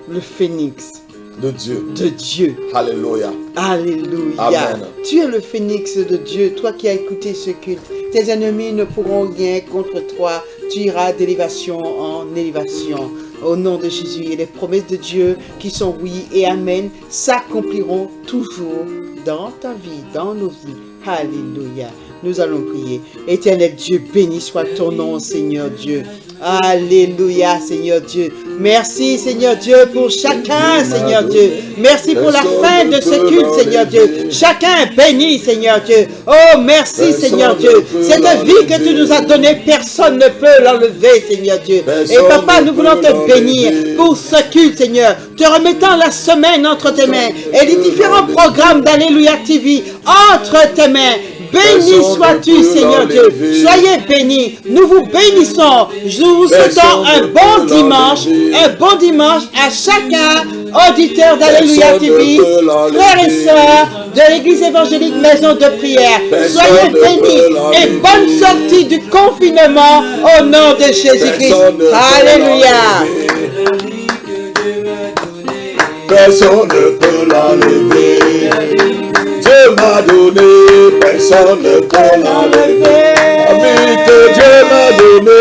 le phénix De Dieu. de Dieu. Alléluia. Alléluia. Amen. Tu es le phénix de Dieu, toi qui as écouté ce culte. Tes ennemis ne pourront rien contre toi. Tu iras d'élévation en élévation. Au nom de Jésus, et les promesses de Dieu qui sont oui et amen s'accompliront toujours dans ta vie, dans nos vies. Alléluia. Nous allons prier. Éternel Dieu, béni soit ton nom, Seigneur Dieu. Alléluia, Seigneur Dieu. Merci, Seigneur Dieu, pour chacun, Seigneur Dieu. Merci pour la fin de ce culte, Seigneur Dieu. Chacun est béni, Seigneur Dieu. Oh, merci, Seigneur Dieu. Cette vie que tu nous as donnée, personne ne peut l'enlever, Seigneur Dieu. Et Papa, nous voulons te bénir pour ce culte, Seigneur. Te remettant la semaine entre tes mains et les différents programmes d'Alléluia TV entre tes mains. Béni sois-tu, Seigneur Dieu. Soyez bénis. Nous vous bénissons. Nous vous souhaitons un bon dimanche à chacun auditeur d'Alléluia TV, frères et sœurs de l'Église évangélique Maison de Prière. Soyez bénis et bonne sortie du confinement au nom de Jésus-Christ. Alléluia. Personne ne peut l'enlever. Dieu m'a donné, personne ne peut l'enlever. Ami que Dieu m'a donné,